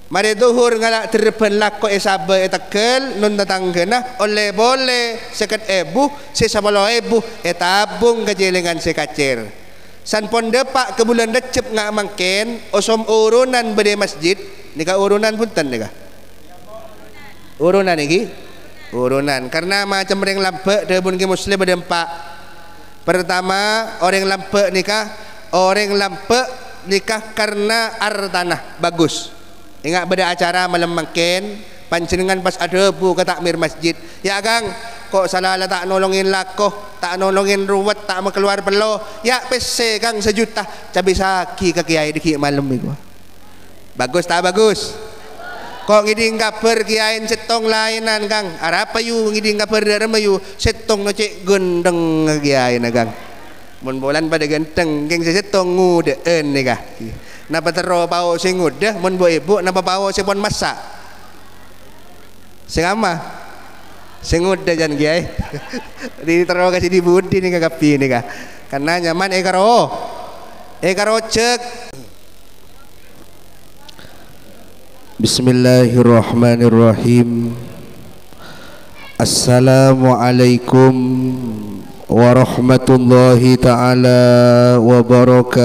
mari duhur ngalak terpen lako esaba etakel nun tatanggena oleh boleh seket ebu sesabalo ebu etabung kejelengan sekacir san pon depak ke bulan decep ngak mangken osom urunan bede masjid nika urunan punten nika urunan iki urunan karena macam orang lampe debun ke muslim berdempak pertama orang lampe nikah orang lampe nikah karena artanah bagus ingat beda acara malam mangken pancenengan pas ada bu ke takmir masjid ya kang kok salah tak nolongin lakoh tak nolongin ruwet tak mau keluar pelo ya pese kang sejuta cabai saki ke kiai di malam itu bagus tak bagus kok ngiding kabar kiain setong lainan kang arapa yu ngiding kabar darah mayu setong ngecek gendeng kiain kang mun bolan pada genteng geng setong ngudeen nih kah napa tero pao sing ngudah mun bo ibu napa pao sing pon masak sing ama sing ngudah jan kiai di tero kasih di budi nih kagapi nih kah karena nyaman karo cek. Bismillahirrahmanirrahim. Assalamualaikum warahmatullahi ta'ala wabarakatuh.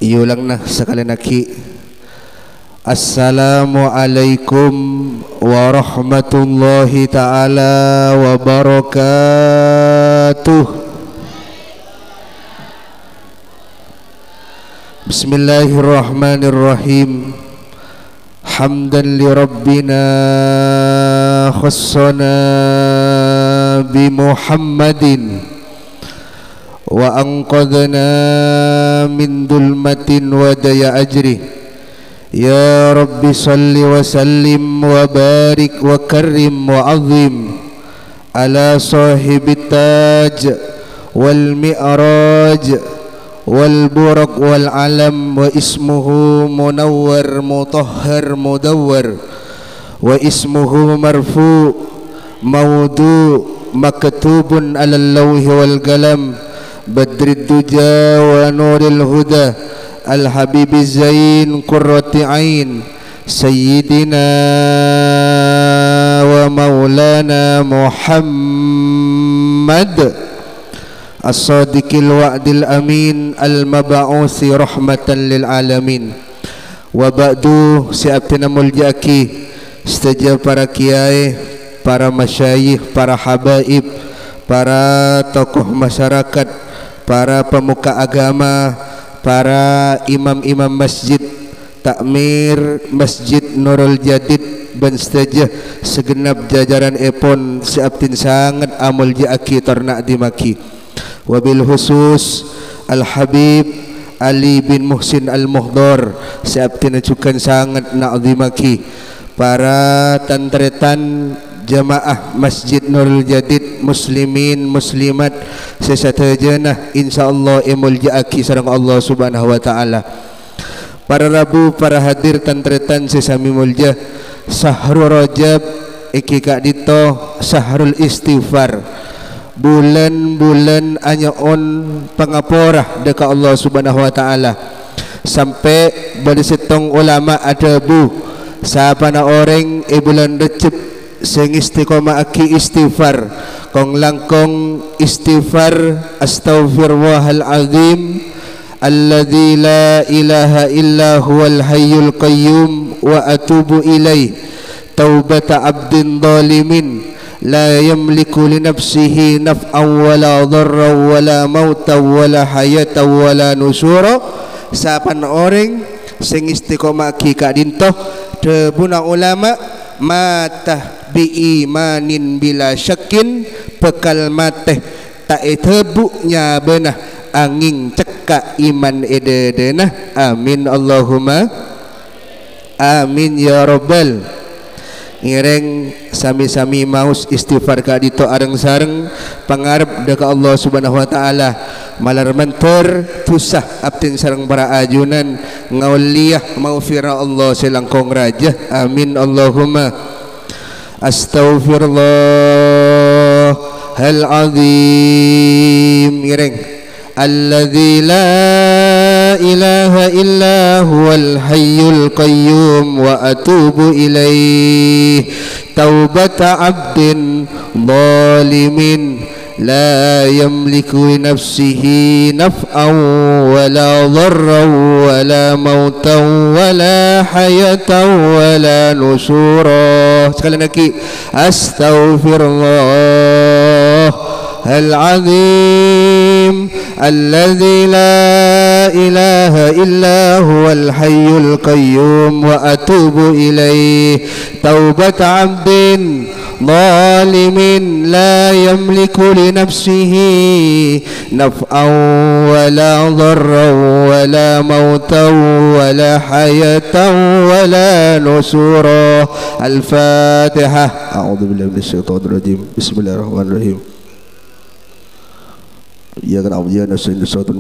Iulang na sekali lagi. Assalamualaikum warahmatullahi ta'ala wabarakatuh. Bismillahirrahmanirrahim. Hamdan li rabbina khassana bi Muhammadin wa anqadhana min dhulmatin wa daya ajri. Ya Rabbi salli wa sallim wa barik wa karrim wa azim ala sahibit taj wal mi'raj wal burak wal alam wa ismuhu munawwar mutahhar mudawwar wa ismuhu marfu mawdu maktubun ala lawhi wal galam badrid duja wa nuril huda al habibi zain qurrati ain sayyidina wa maulana Muhammad as-sadiqil wa'dil amin al-mab'uthi rahmatan lil alamin. Wa ba'du, siaptina muljaki stajab para kiai, para masyayikh, para habaib, para tokoh masyarakat, para pemuka agama, para imam-imam masjid takmir Masjid Nurul Jadid ban stajah segenap jajaran epon siaptin sangat amul jaki ternak dimaki. Wabil khusus Al-Habib Ali bin Muhsin Al-Muhdar siaptin acukan sangat na'zimaki para tantretan jamaah Masjid Nurul Jadid muslimin muslimat sesatajana insyaallah emuljaaki sareng Allah Subhanahu wa taala. Para rabu para hadir tantretan sesami mulja Sahrul Rajab iki kak dito Sahrul Istighfar bulan-bulan anyaon pangaporah dekat Allah Subhanahu wa taala sampai bersetong ulama ada bu siapa na orang bulan Recep sing istiqomah aki istighfar kong langkong istighfar astaghfirullahal azim alladzi la ilaha illa huwal hayyul qayyum wa atubu ilaih taubata abdin zalimin la yamliku li nafsihi naf'an wala dharran wala mautan wala hayatan wala nusura sapan orang sing istiqomah ki kak dintoh debuna ulama mata bi imanin bila syakin bekal mateh tak tebuknya benah angin cekak iman ededenah amin Allahumma amin ya rabbal. Ngireng sami-sami maus istighfar ka dito areng sareng pangarep dekat Allah Subhanahu wa taala malar mentor tusah abtin sareng para ajunan ngauliyah maufira Allah selangkong raja amin Allahumma astaghfirullahal azim. Ngireng الذي لا إله إلا هو الحي القيوم وأتوب إليه توبة عبد ظالم لا يملك لنفسه نفعا ولا ضرا ولا موتا ولا حياة ولا نشورا. Sekali lagi, astaghfirullah العظيم الذي لا إله إلا هو الحي القيوم وأتوب إليه توبة عبد ظالم لا يملك لنفسه نفعا ولا ضرا ولا موتا ولا حياة ولا نشورا. الفاتحة. أعوذ بالله من الشيطان الرجيم. بسم الله الرحمن الرحيم. إياك نعبد وإياك نستعين صراط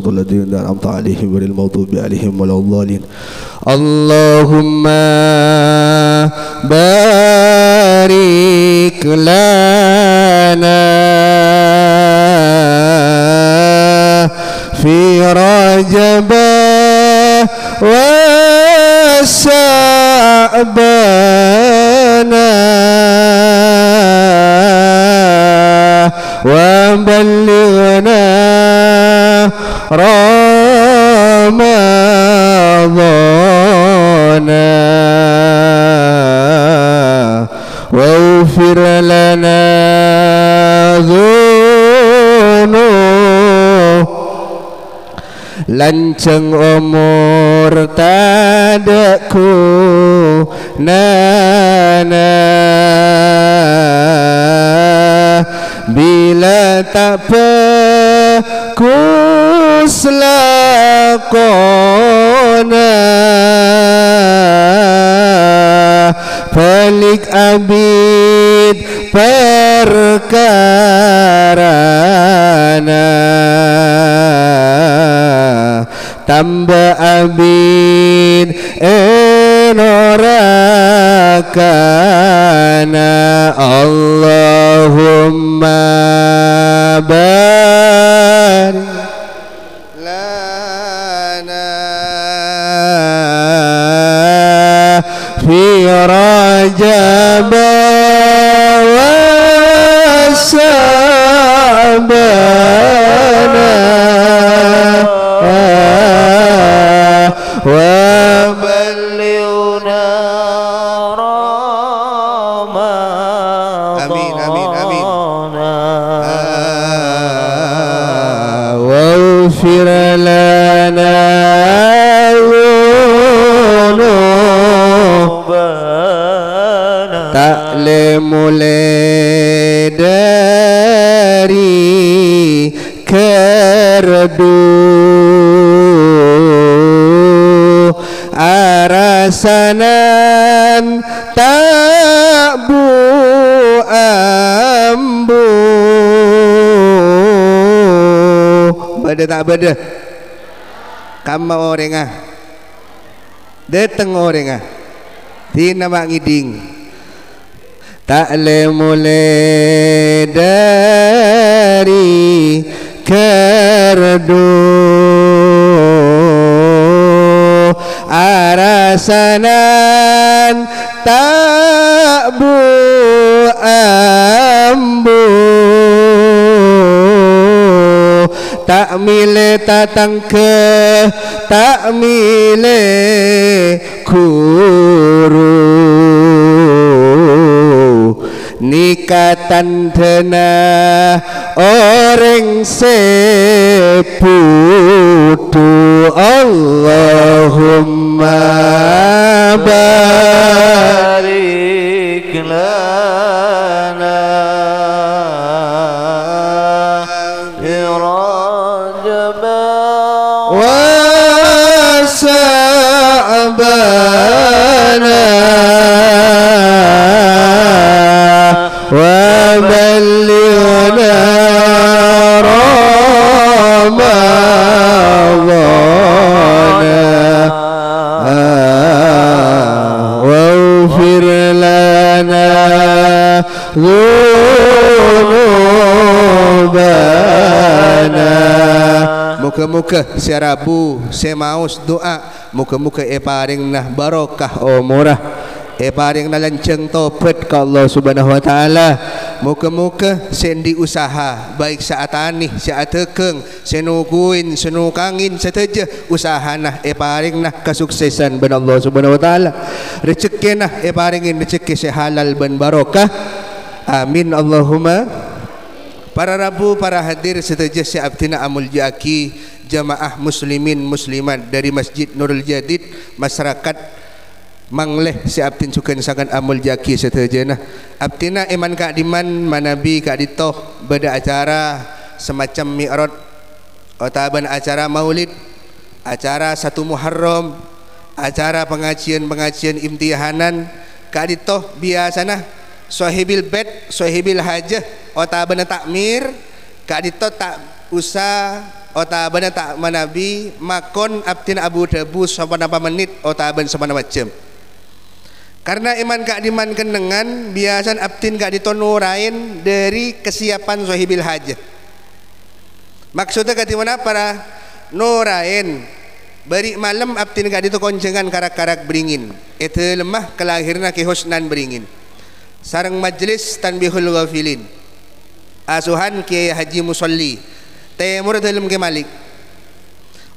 الذين أنعمت عليهم غير المغضوب عليهم ولا الضالين. اللهم بارك لنا في رجب وشعبان وبلغنا رمضان واغفر لنا ذنوب lanceng umur tadaku nana bila tak pekus lakona pelik abid perkarana tambah abid enorakana. Allahumma barik lana fi rajab wa sya'bana wa ballighna Ramadan. Amin amin amin. Waghfir lana dhunubana. Tak le mulai dari kerdu arasanan tak bu ambu bada tak bada kama orang datang orang tina mak ngiding tak le mulai dari kerdu arasanan tak bu ambu tak milih tatang ke tak milih kuru nikatan tenah orang seputu. Allahumma barik lana fi rajab wa sya'bana wa ballighna Ramadan waghfir lana dhunubana muka-muka si Rabu si maus doa muka-muka paring nah barokah umurah paring na lanceng topet ka Allah Subhanahu wa taala. Muka-muka sendi usaha baik saat ani saat tekeng senuguin senukangin seteja usaha nah paring nah kesuksesan ben Allah Subhanahu wa taala. Rezeki nah paringin rezeki sehalal ben barokah. Amin Allahumma. Para Rabu, para hadir seteja si abdina amul jaki jamaah muslimin muslimat dari Masjid Nurul Jadid masyarakat mangleh si abdin sukan sangat amul jaki seterjana abdina iman kak diman manabi kak ditoh beda acara semacam mi'rad otaban acara maulid acara 1 Muharram acara pengajian imtihanan kak ditoh biasana sahibil bed sahibil hajah otaban takmir kak ditoh tak usah otaban tak manabi makon abdina Abu Dabu sampai menit otaban sampai macam. Karena iman kak diman kendengan biasan abdin kak ditonurain dari kesiapan sahibil hajah. Maksudnya kati mana para nurain beri malam abdin kak ditokoncengan karak-karak beringin. Itu lemah kelahirna kehusnan beringin. Sarang majlis tanbihul ghafilin. Asuhan Kiai Haji Musolli. Temur dalam ke Malik.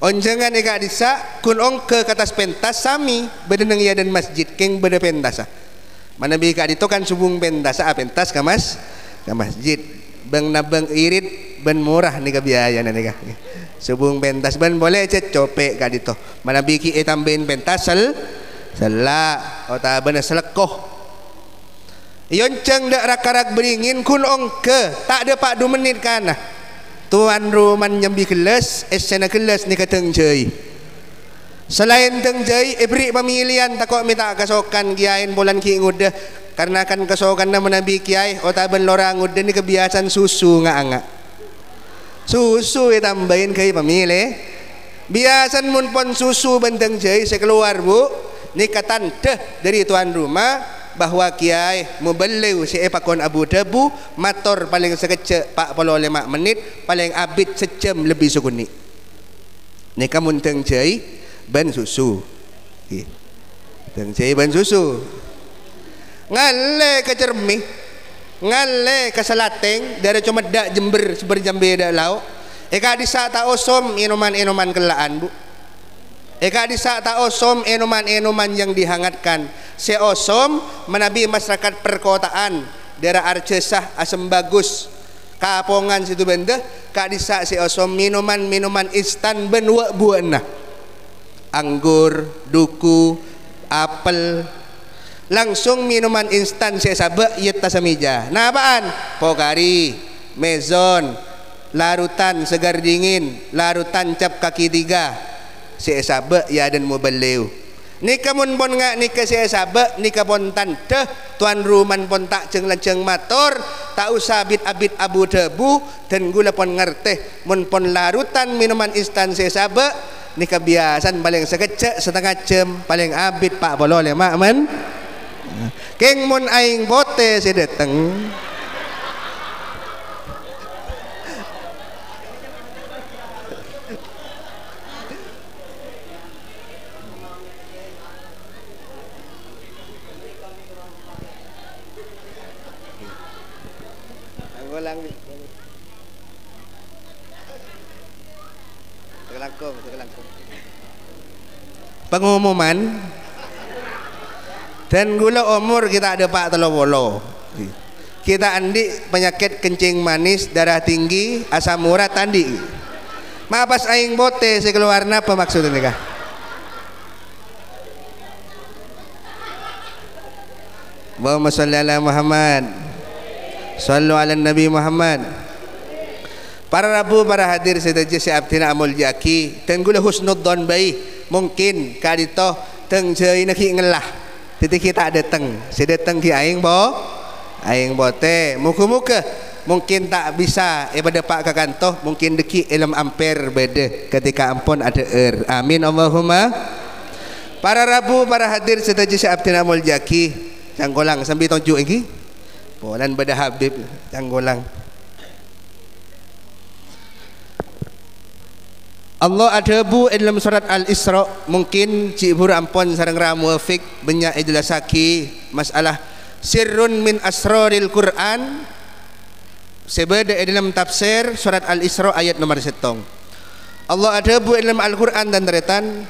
Onjangan eka disa kun ong ke katas pentas sami bedeneng ia dan masjid keng beda pentasa. Mana bi ka dito kan subung pentasa pentas ka masjid. Bang nabang irit ben murah nih ka biaya nih ka. Subung pentas ben boleh cet copek ka dito. Mana bi ki tambahin pentas sela ota ben selekoh. Yonceng dak rakarak beringin kun ong ke tak ada pak 2 menit kana. Tuan rumah nyambi kelas, esena kelas ni kateng jai. Selain teng jai, beri pemilihan takut minta kasokan kiain bulan ki ngudah karena kan kasokan nama nabi kiai otaban lorang ngudah ni kebiasaan susu nganga. Susu tambahin kai pemilih. Biasan mun pon susu benteng jai sekeluar bu, ni katan deh dari tuan rumah. Bahwa kiai mubeleu si epakon Abu Dabu mator paling sekecek 45 menit paling abid sejam lebih sukuni ni kamun teng jai ban susu teng jai ban susu ngale ke cermi ngale ke selateng dari cuma dak Jember seberjambe dak lau eka disa ta osom inuman kelaan bu eka disa ta osom inuman yang dihangatkan se osom menabi masyarakat perkotaan daerah Arcesah asem bagus Kapongan situ benda kak disa se osom minuman instan ben buana anggur duku apel langsung minuman instan se sabe ieu tasamija nah apaan Pokari mezon larutan segar dingin larutan cap kaki 3 se sabe ya dan muballeu nika mun pon nga nika si sabe nika pon tante tuan ruman pon tak ceng lanceng mator tak usah abid Abu Dabu dan gula pon ngerteh mun pon larutan minuman instan si sabe nika biasan paling sekecek setengah jam paling abid pak bolole mak men keng mun aing bote si dateng pengumuman dan gula umur kita ada pak telowolo kita andi penyakit kencing manis darah tinggi asam urat andi mapas aing bote sekeluarna apa maksudnya kah Allahumma sholli ala Muhammad sallu ala Nabi Muhammad. Para Rabu, para hadir sedaja si abdina amul jaki dan gula husnudzon baik mungkin kadito teng jai naki ngelah titik kita dateng si dateng ki aing bote muka mungkin tak bisa pada pak kakantoh mungkin deki ilm ampere beda ketika ampun ada amin Allahumma. Para Rabu, para hadir sedaja si abdina amul jaki canggolang sambil tunjuk iki bulan beda Habib canggolang Allah ada bu dalam surat Al-Isra, mungkin cik buru ampun sareng ramu fik banyak ijelasaki masalah sirrun min asraril Quran sebeda dalam tafsir surat Al-Isra ayat nomor 1. Allah ada bu dalam Al-Quran dan teretan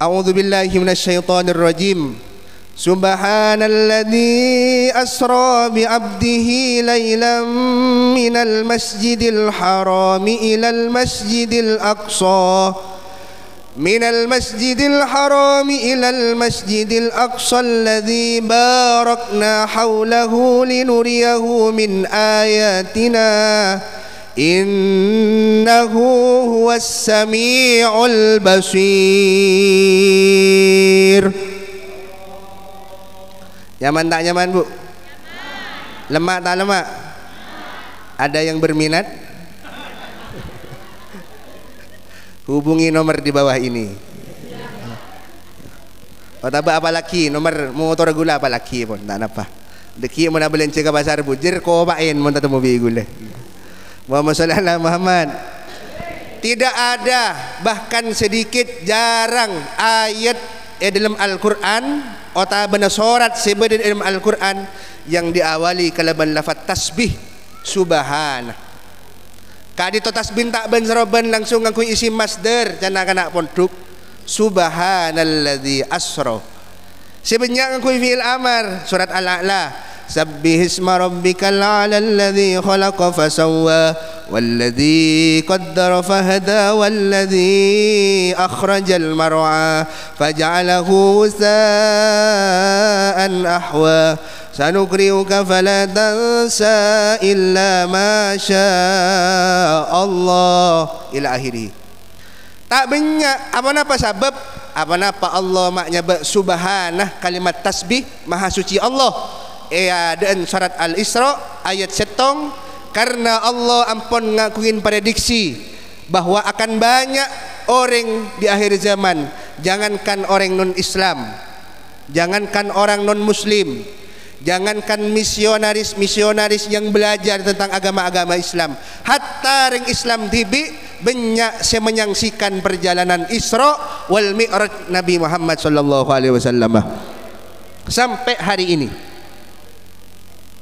a'udzubillahi minasyaitonir rajim subhanalladzi asra bi 'abdihi lailan minal masjidil harami ilal masjidil aqsa minal masjidil harami ilal masjidil aqsa alladzi barakna haulahu linuriyahu min ayatina innahu huwas sami'ul basir. Nyaman tak nyaman bu? Nyaman. Lemak tak lemak? Ada yang berminat? Hubungi nomor di bawah ini. Oh tak apa laki nomor motor gula apa laki pun tak apa. Deki mana belanja ke pasar bujir ko bain mun tetemu bi gula. Muhammad sallallahu alaihi Muhammad. Tidak ada bahkan sedikit jarang ayat dalam Al-Quran atau benar surat sebeda dalam Al-Quran yang diawali kalaban lafaz tasbih subhanah. Kadi to tasbih tak ben seroban langsung ngaku isi masdar jana kana ponduk subhanalladzi asra. Sebenarnya ngaku fi'il amar surat Al-A'la sabbihisma rabbikal a'la alladzi khalaqa fasawwa walladzi qaddara fahada walladzi akhrajal mar'a faj'alahu sa'an ahwa sanukriuka fala tansa illa ma syaa Allah ila akhirih. Tak banyak apa sebab apa Allah maknya subhanah kalimat tasbih maha suci Allah. Dan surat Al-Isra ayat 1 karena Allah ampun ngakuin prediksi bahwa akan banyak orang di akhir zaman, jangankan orang non Islam, jangankan orang non Muslim, jangankan misionaris yang belajar tentang agama-agama Islam, hatta orang Islam tibi banyak saya menyaksikan perjalanan Isra wal Mi'raj Nabi Muhammad sallallahu alaihi wasallam sampai hari ini.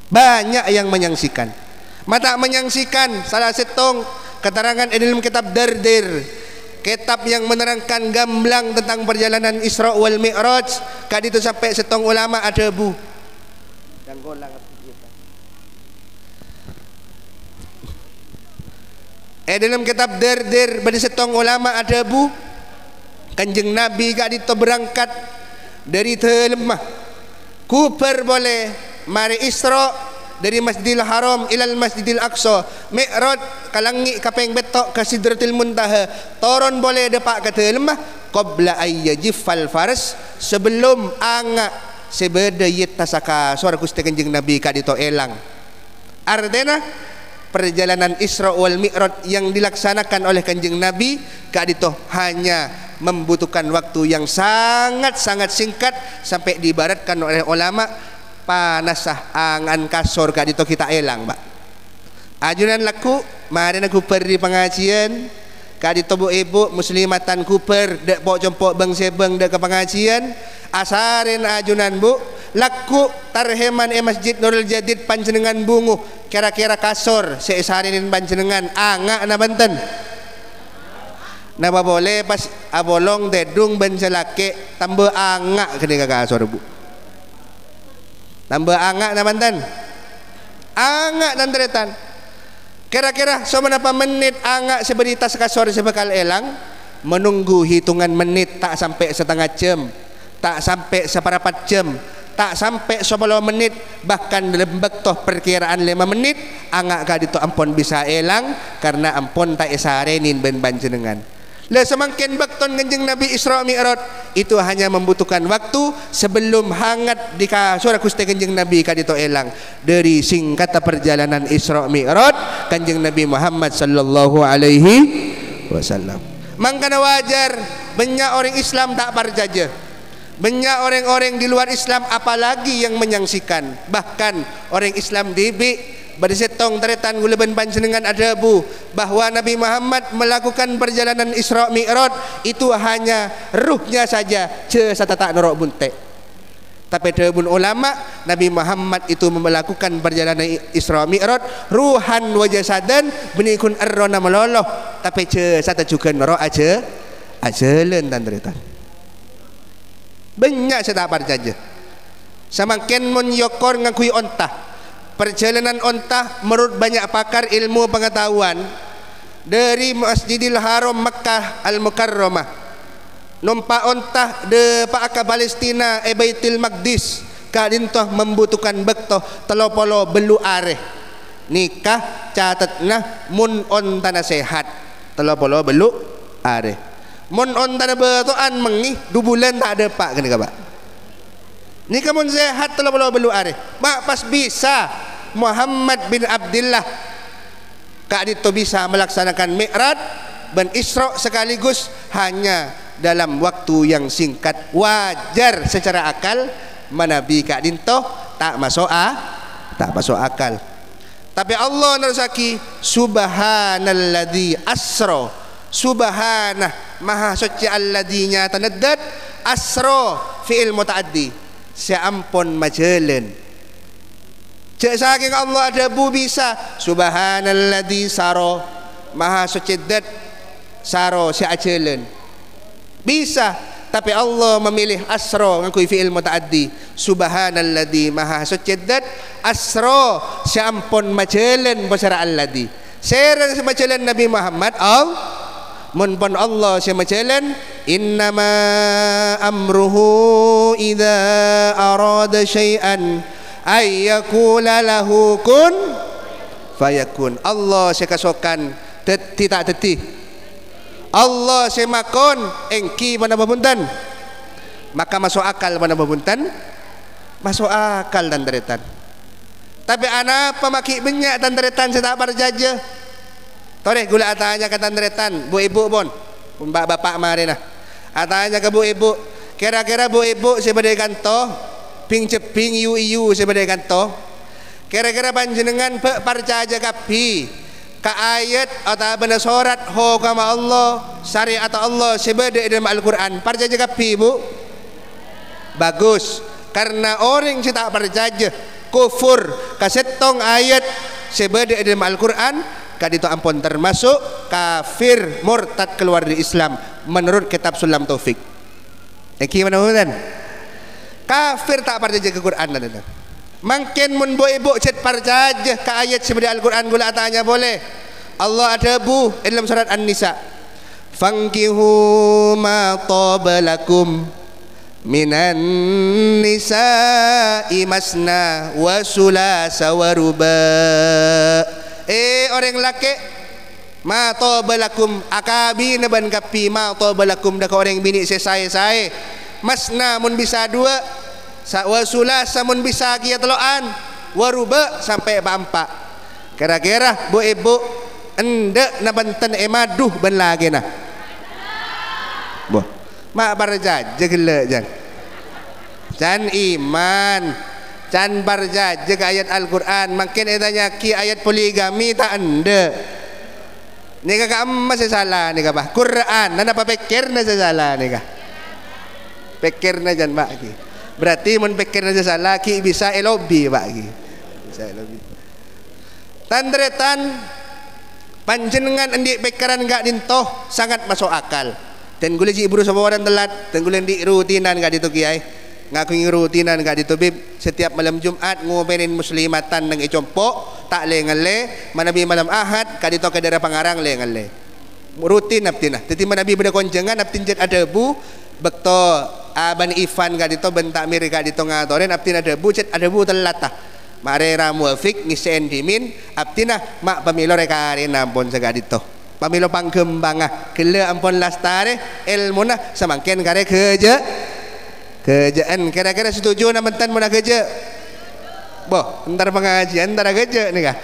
Banyak yang menyaksikan. Mata menyaksikan salah setong keterangan dalam kitab Dardir, kitab yang menerangkan gamblang tentang perjalanan Isra wal Mi'raj. Kadi itu sampai setong ulama ada bu. Dan golang dalam kitab Dardir bagi setong ulama ada bu. Kanjeng Nabi kadi itu berangkat dari Telemah Kuper boleh mari Isra dari Masjidil Haram ilal Masjidil Aqsa, Mi'raj kalangi kapeng betok ke Sidratil Muntaha, turun boleh depak kata lemah qabla ayyajifal faras sebelum angak sebeda yit tasaka suara Gusti Kanjeng Nabi kadito elang. Artinya perjalanan Isra wal Mi'raj yang dilaksanakan oleh Kanjeng Nabi kadito hanya membutuhkan waktu yang sangat-sangat singkat sampai diibaratkan oleh ulama panasah angan kasor kadito kita elang mbak. Ajunan laku mari aku pergi pengajian kadito bu ibu muslimatan kuper dek pok jompok bang sebeng dek ke pengajian asarin ajunan bu laku tarheman masjid Nurul Jadid panjenengan bungu kira-kira kasor seisarinin panjenengan angak na Banten. Napa boleh pas abolong dedung bencelake tambah angak ketika kasor bu. Tambah angak na Banten. Angak dan teretan. Kira-kira seberapa menit angak seberitas kasor sebekal elang menunggu hitungan menit tak sampai setengah jam, tak sampai seperempat jam, tak sampai 10 menit, bahkan dalam bektoh perkiraan 5 menit angak kadito ampun bisa elang karena ampun tak esarenin ben panjenengan. Lah semakin bakton Kanjeng Nabi Isra Mi'raj itu hanya membutuhkan waktu sebelum hangat di kasur Gusti Kanjeng Nabi kadito elang dari singkat perjalanan Isra Mi'raj Kanjeng Nabi Muhammad sallallahu alaihi wasallam. Mangkana wajar banyak orang Islam tak parjaja, banyak orang-orang di luar Islam apalagi yang menyaksikan, bahkan orang Islam dibi bersetong teretan gula ben panjenengan ada bu bahwa Nabi Muhammad melakukan perjalanan Isra Mi'raj itu hanya ruhnya saja ce satata norok bunte. Tapi debun ulama Nabi Muhammad itu melakukan perjalanan Isra Mi'raj ruhan wa jasadan benikun arrona meloloh tapi ce sata juga norok aja len dan teretan. Banyak saya tak percaya. Semakin menyokor ngakui ontah. Perjalanan ontah menurut banyak pakar ilmu pengetahuan dari Masjidil Haram Makkah Al-Mukarramah numpak ontah de Pak Palestina Baitul Maqdis kadintoh membutuhkan bektoh telopolo belu areh nikah catatna mun ontana sehat telopolo belu areh mun ontana betuan mengi 2 bulan tak ada pak kena pak. Ni kamu sehat telah belu areh. Mak pas bisa Muhammad bin Abdullah kak dito bisa melaksanakan Mi'raj dan Isra sekaligus hanya dalam waktu yang singkat. Wajar secara akal manabi kak dito tak masuk akal. Tapi Allah narusaki subhanalladzi asra subhanah maha suci alladzi tanaddad asra fi'il mutaaddi seampun majelen cek saking Allah ada bu bisa subhanalladzi saro maha suci dat saro seajelen bisa tapi Allah memilih asro ngakui fi'il mutaaddi subhanalladzi maha suci dat asro seampun majelen basara alladzi seran semajelen Nabi Muhammad mun pun Allah semajelen innama amruhu idza arada syai'an ay yaqula lahu kun fayakun. Allah sekasokan tidak teti Allah semakon engki mana babuntan maka masuk akal mana babuntan masuk akal dan deretan. Tapi anak pemaki banyak dan deretan saya tak berjajah tore gula atanya kata deretan bu ibu pun bapak mari nah atanya ke bu ibu kira-kira bu ibu sebagai kanto ping ceping iu sebagai kanto kira-kira panjenengan percaya kapi ka ayat atau benda surat ho kama Allah syariat Allah sebagai dalam Al-Quran percaya kapi bu bagus karena orang yang tak percaya kufur kasetong ayat sebagai dalam Al-Quran kadito ampun termasuk kafir murtad keluar dari Islam menurut kitab Sulam Taufik. Gimana kan? Kafir tak percaya ke Quran dan makin mun bo ibu cet percaya ke ayat seperti Al-Quran gula tanya boleh. Allah ada bu dalam surat An-Nisa. Fankihu ma tabalakum minan nisa'i masna wa sulasa wa ruba. Orang laki ma tabalakum akabi naban kapi ma tabalakum dak orang bini saya masna mun bisa 2 wa sulasa mun bisa kia teloan waruba sampai bampak kira-kira bu ibu endek nabanten maduh ben lagi nah boh mak barjaj gele jang jan iman can barjaj jaga ayat Al-Quran makin etanya ki ayat poligami tak anda ni kakak masih salah ni kakak Quran nana apa pikir na salah ni kakak pikir na jan pak ki berarti mun pikir na salah ki bisa elobi pak ki bisa elobi tandretan panjenengan endik pikiran gak dintoh sangat masuk akal dan gule ji ibru sabawaran telat dan gule endik rutinan gak ditu kiai ngaku rutinan gak ditubib setiap malam Jumat ngobenin muslimatan nang icompo tak le ngale manabi malam Ahad gak dito ke daerah Pangarang le ngale rutin aptina teti manabi beda konjengan aptin jet ada bu bekto aban Ivan gak dito bentak miri gak dito ngatoren aptina ada bu jet ada bu telatah mare ramuafik ngisen dimin aptina mak pamilo rekarin ampun segak dito pamilo pangkembangah gele ampun lastare ilmuna semakin kare kerjaan kira-kira setuju nak mentan mana kerja boh ntar pengajian ntar kerja ni kah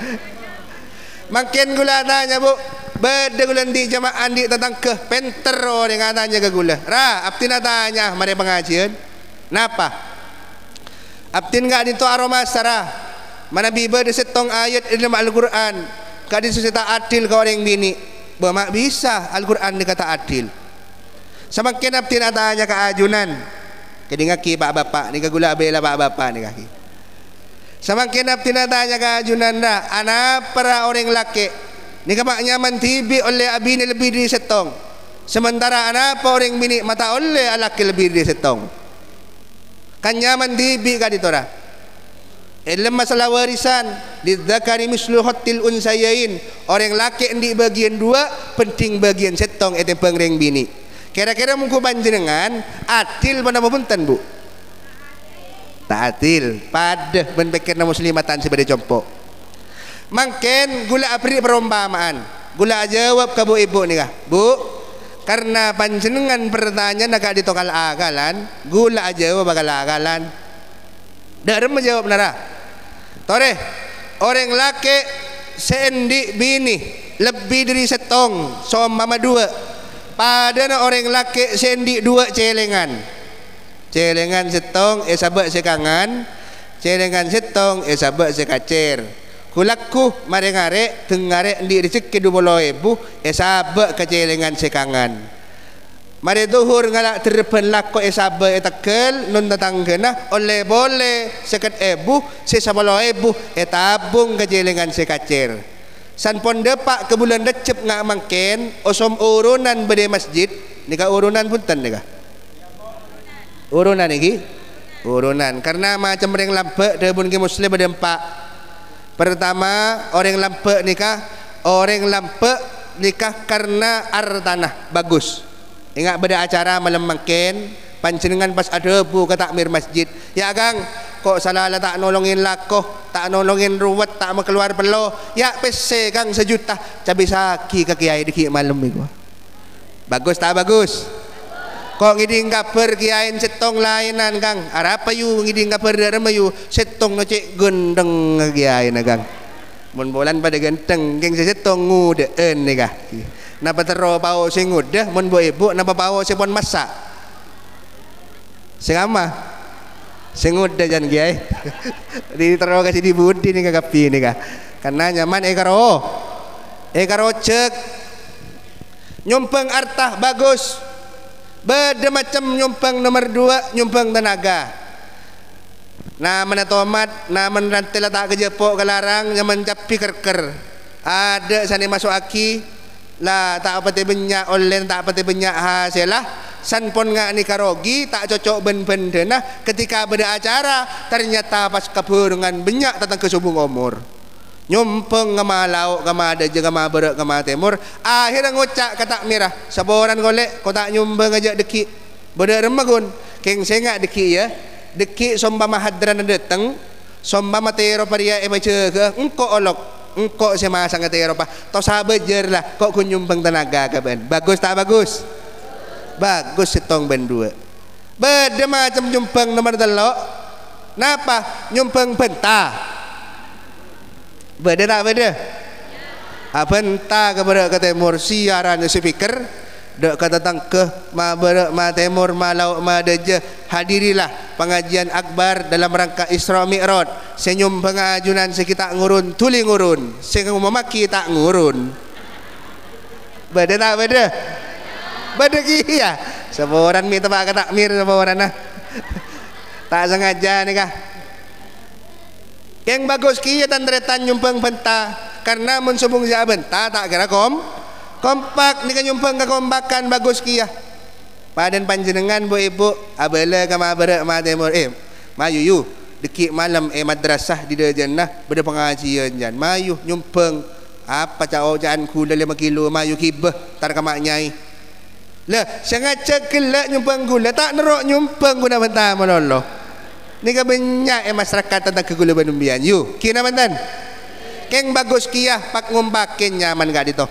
makin gula tanya bu beda gula di jamaah di tentang ke pentero dengan tanya ke gula ra aptin tanya mari pengajian napa aptin enggak itu aroma sarah Mana biba ada setong ayat dalam Al-Quran kadi susita adil ke orang bini. Bermak bisa Al-Quran dikata adil. Semakin abdi nak tanya ke ajunan. Kadi ngaki pak bapak ni ke gula bela pak bapak ni kaki. Semakin abdi nak tanya ke ajunan dah. Anak para orang laki ni ke mak nyaman tibi oleh abini lebih dari setong. Sementara anak apa orang bini mata oleh laki lebih dari setong. Kan nyaman tibi kadi tora. Dalam masalah warisan lidzakari mislu hatil unsayain, orang laki di bagian dua penting bagian setong itu pengreng bini. Kira-kira mungku panjenengan adil mana punten bu? Tak adil pada benpikirna muslimatan sebagai contoh. Mangken gula apri perumpamaan gula jawab ke bu ibu nih kah bu, karena panjenengan pertanyaan agak ditokal akalan gula jawab bakal akalan. Darem menjawab nara. Tore, orang laki sendi bini lebih dari setong, mama dua. Pada orang laki sendi dua celengan. Celengan setong, sabak sekangan. Celengan setong, sabak sekacir. Kulaku mari ngare, tengare di rezeki 20.000, sabak ke celengan sekangan. Mari duhur ngalak terpen lako esaba etakel nun tatanggena oleh boleh seket ebu sesabalo ebu etabung kejelengan sekacir. San pon depak ke bulan decep ngak mangken osom urunan bede masjid nika urunan punten nika. Urunan iki urunan karena macam orang lampe debun ke muslim berdempak. Pertama orang lampe nikah orang lampe nikah karena artanah bagus. Ingat beda acara malam mangken panjenengan pas ada bu ke takmir masjid ya kang kok salah lah tak nolongin lakoh tak nolongin ruwet tak mau keluar pelo ya pese kang 1 juta cabai saki ke kiai dikit malam itu bagus tak bagus kok ngiding kabar kiain setong lainan kang arapa yu ngiding kabar darah mayu setong no cek gendeng kiai na kang mun bolan pada genteng geng setong ngudeen nih kah napa tero pao sing udah mun bu ibu napa pao sing pon masak sing ama sing udah jan kiai di tero kasih di budi nih kagapi nih kah karena nyaman karo cek nyumpeng artah bagus beda macam nyumpeng nomor 2 nyumpeng tenaga nah mana tomat nah menrantil tak kejepok kelarang nyaman capi kerker ada sana masuk aki lah tak apa banyak online tak apa banyak hasil lah san pon ngak ni karogi tak cocok ben denah ketika beda acara ternyata pas keburungan banyak tentang kesubung umur nyumpeng ngama lauk ngama ada je ngama berak ngama timur akhirnya ngocak katak mirah saboran golek kau tak nyumbeng aja deki beda remagun keng sengak deki ya deki somba mahadran dateng somba matero paria baca ke engko olok engkau semasa ngati Eropa to sahabat jer lah kok kunyumpeng tenaga kaban bagus tak bagus bagus setong ben 2 beda macam nyumpeng nomor 3 napa nyumpeng benta beda tak beda benta kepada ke timur siaran speaker dek kata tangke ma berak ma timur ma lauk ma deje hadirilah pengajian akbar dalam rangka Isra Mi'raj senyum pengajunan sekita ngurun tuli ngurun sing memaki tak ngurun beda tak beda kia saboran mi tebak takmir saboran nah tak sengaja nih kah yang bagus kia dan tretan nyumpeng benta karena mensubung sia benta tak kira kompak ni kan nyumpeng kekompakan bagus kia padan panjenengan bu ibu abela kama berak ma timur mayu deki malam madrasah di jannah beda pengajian jan mayu nyumpeng apa cau jan kula 5 kilo mayu kibah tar kamak nyai lah sengaja kelak nyumpeng gula tak nerok nyumpeng guna bentah malolo ni ka banyak masyarakat tentang kegula banumbian yu kina bantan keng bagus kia pak ngumpakin nyaman gak dito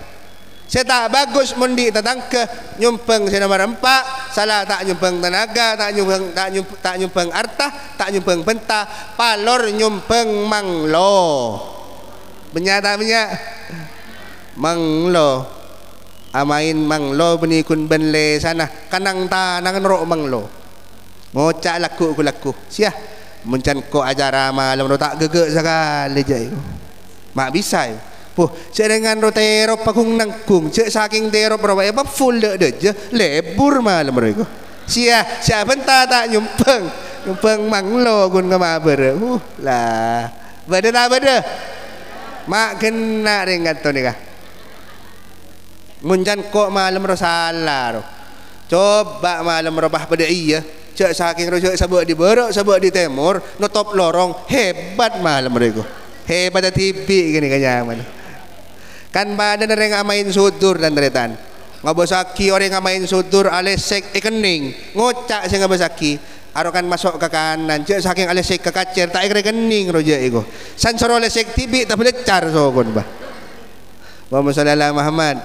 saya tak bagus mundi tentang ke nyumpeng saya nomor 4 salah tak nyumpeng tenaga tak nyumpeng artah tak nyumpeng benta palor nyumpeng manglo benyata manglo amain manglo benikun benle sana kanang ta nangan ro manglo ngocak laku sia Muncan ko acara malam ro tak gegek sekali je. Mak bisa. Puh, cek dengan ro terop pakung nangkung, cek saking terop ro apa full de je, lebur malam ro iku. Sia bentar tak nyumpeng manglo gun ka maber. Lah. Beda tak beda? Mak kena ringat to nikah. Muncan ko malam ro salah ro. Coba malam ro bah pada iya. Cek saking rojak sabuk di barat, sabuk di timur, notop lorong, hebat malam mereka. Hebat TV gini kenyaman. Kan badan orang ngamain sudur dan teretan. Ngabosaki orang ngamain sudur alesek kening, ngocak sing ngabosaki. Arokan masuk ke kanan, cek saking alesek ke kacer, tak ikre kening rojak iko. San soro alesek TV tak boleh car sokon bah. Muhammad sallallahu Muhammad.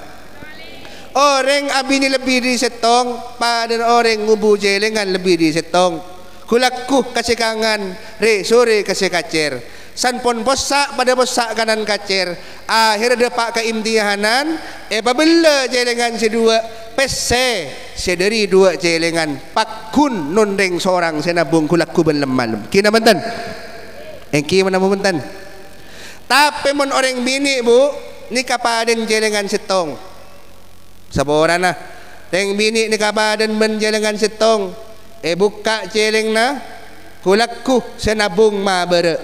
Orang abini lebih di setong pada orang ngubu jelengan lebih di setong. Kulaku kasih kangen, re sore kasih kacer. San pon bosak pada bosak kanan kacer. Akhir dapat ke imtihanan. Babela jelengan sedua, pese sederi dua jelengan. Pakun nondeng seorang senabung kulaku berlemal. Kina benten? Engki mana benten? Tapi mon orang bini bu, ni kapaden jelengan setong. Saboran nah teng bini ni kabadan menjalangan setong buka celeng na kulaku senabung ma bere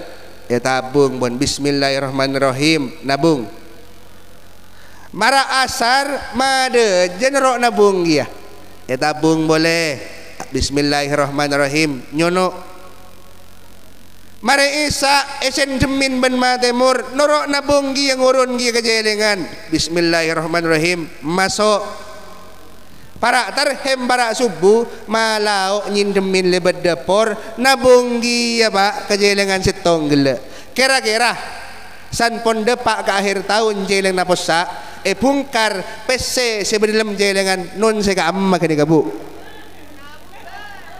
tabung bon bismillahirrahmanirrahim nabung mara asar made jenero nabung dia tabung boleh bismillahirrahmanirrahim nyono mare isa esen demin ben matemur norok nabung gi yang urun gi kejelengan bismillahirrahmanirrahim masuk para tarhem para subuh malau nyindemin lebet depor nabung gi ya pak kejelengan setong gele kira-kira san pon depak ke akhir tahun jeleng naposa bungkar pc sebelum jelengan non seka amma kene gabu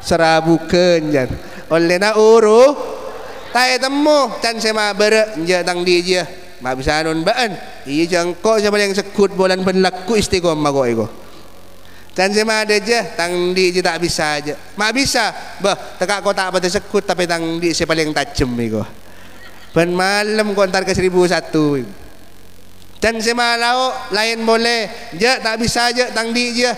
serabukeun jan oleh na uru tai temu can sema bere je tang di je mak bisa non baan iya jangko siapa yang sekut bolan berlaku istiqomah kok iko can sema ada je tang di je tak bisa aja mak bisa bah tekak kota apa sekut tapi tang di siapa yang tajem iko ben malam kontar ke 1001 can sema lau lain boleh je tak bisa aja tang di je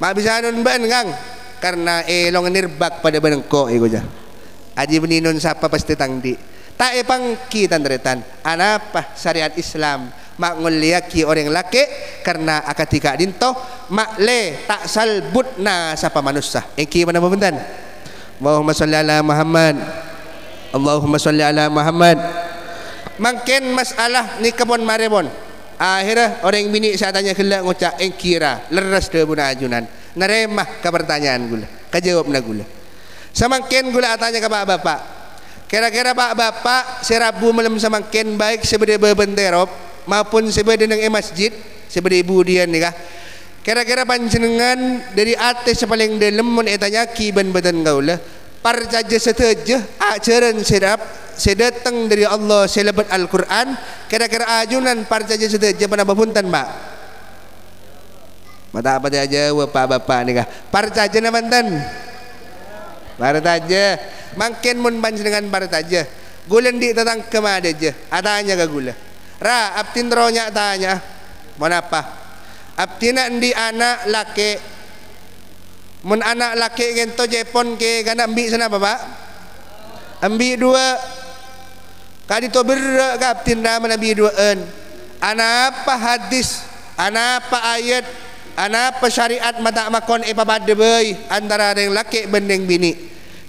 mak bisa non baan kang karena elong nirbak pada benengko iko je aji beninun siapa pasti tangdi tak pangki tandretan anapa syariat Islam mak nguliaki orang laki karena akatika dinto mak le tak salbut na siapa manusia iki mana bentan Allahumma sholli ala Muhammad Allahumma sholli ala Muhammad mungkin masalah ni kebon marebon akhirnya orang bini saya tanya gelak ngucap engkira leres de buna ajunan naremah ke pertanyaan gula kejawab na gula samangken gula tanya ke bapak kira-kira bapak serabu malam samangken baik sebagai bebenterop maupun sebagai nang masjid sebagai ibu dia nikah kira-kira panjenengan dari atas paling dalam mun etanya kiban badan gaula parjaja seteja ajaran sedap sedatang dari Allah selebat Al-Quran kira-kira ajunan parjaja seteja pada bapuntan pak mata apa dia jawab bapak nikah parjaja na banten barat aja makin mun panjenengan barat aja gulen di tentang kemana aja adanya ke gula ra aptin ronya tanya mau apa aptina di anak laki mun anak laki gento jepon ke kana ambi sana bapak ambi dua kali to berre ka aptin ra ambi dua anak apa hadis anak apa ayat anak apa syariat mata makon ipabade beuy antara reng laki bendeng bini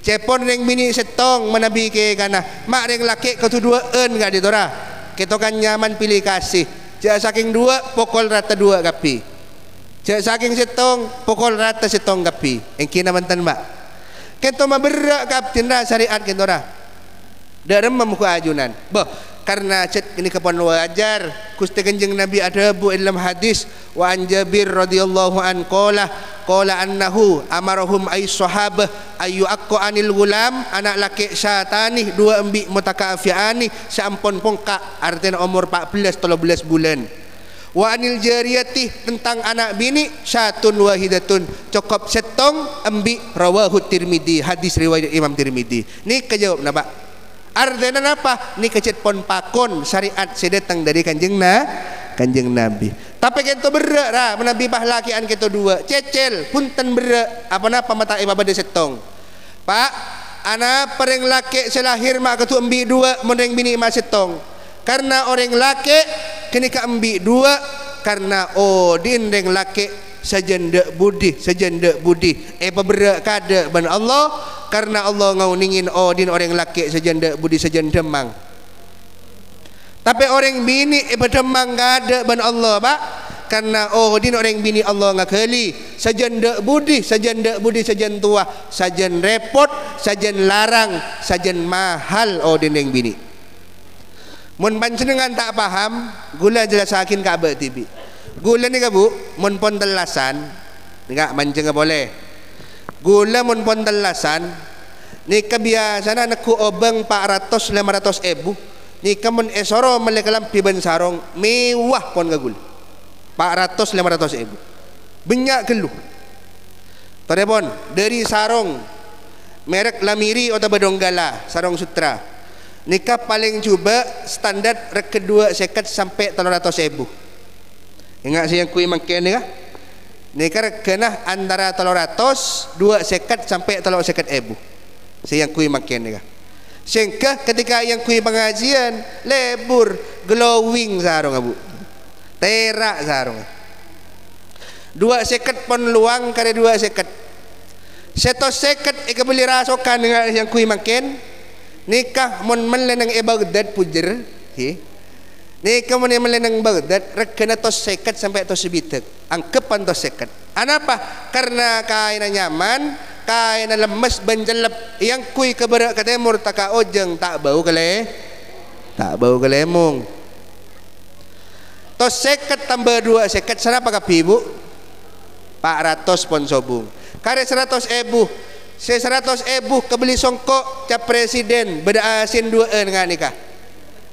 cepon reng bini setong menabi ke kana mak reng laki ketuduaan gak ditora ketokan nyaman pilih kasih jak saking dua pokol rata dua kapi jak saking setong pokol rata setong kapi engki namantan mak keto maberak kaptin ra syariat ketora darem memuka ajunan boh karena cet ini kapan wajar Gusti Kanjeng Nabi ada bu dalam hadis wa an Jabir radhiyallahu an qala annahu amarahum ay sahabah ayu aqqa anil gulam anak laki syatani dua embi mutakafiani sampun pongka artinya umur 14 13 bulan Wa anil jariyati, tentang anak bini, syatun wahidatun, cukup setong ambi, rawahu Tirmidzi, hadis riwayat Imam Tirmidzi. Ni kejawab na Pak. Artinya apa? Ni kecet pon pakon syariat sedatang dari kanjeng Nabi. Tapi kita berak lah menabi pahlakian kita dua. Cecel punten berak apa mata ibadah de setong. Pak, anak pereng laki selahir mak ketu ambi dua, meneng bini mak setong. Karena orang laki kini ka ambi dua, karena din reng laki sajanda budi berak kada ban Allah, karena Allah ngauningin din orang laki sajanda budi sajanda mang. Tapi orang bini demang kada ban Allah Pak, karena din orang bini Allah ngakali sajanda budi sajan tua, sajan repot, sajan larang, sajan mahal din yang bini. Mun panjenengan tak paham, gula jelasakin ka abah tibi. Gula ni ka Bu, mun pon telasan, enggak mancing boleh. Gula mun pon telasan, ni kebiasaan anakku obeng 400-500 ebu. Ni kamun esoro melekalam piban sarong mewah pon ka gula. 400-500 ebu. Banyak geluh. Tadepon dari sarong merek Lamiri atau Badonggala, sarong sutra. Nikah paling coba standar kedua sekat sampai 300.000. Ingat saya yang kui makin ni kah? Nikah kena antara 300, 2 sekat sampai 300.000. Saya yang kui makin ni kah? Sehingga ketika yang kui pengajian lebur glowing sarung abu, terak sarung. 2 sekat pon luang kare 2 sekat. 1 sekat ika beli rasokan dengan yang kui makin. Nikah mon melenang Baghdad pujer, nikah mon melenang Baghdad rekena tos sekat sampai tos sebitek, angkepan tos sekat. Anapa? Karena kain nyaman, kain lemes benjelep, yang kui ke barat ke timur tak ojeng tak bau kelemung. Tos sekat tambah 2 sekat, sana apa kapi Bu? 400 pon sobung. Kare 100.000. 100.000 kebeli songkok cap presiden beda asin 2 dengan nikah.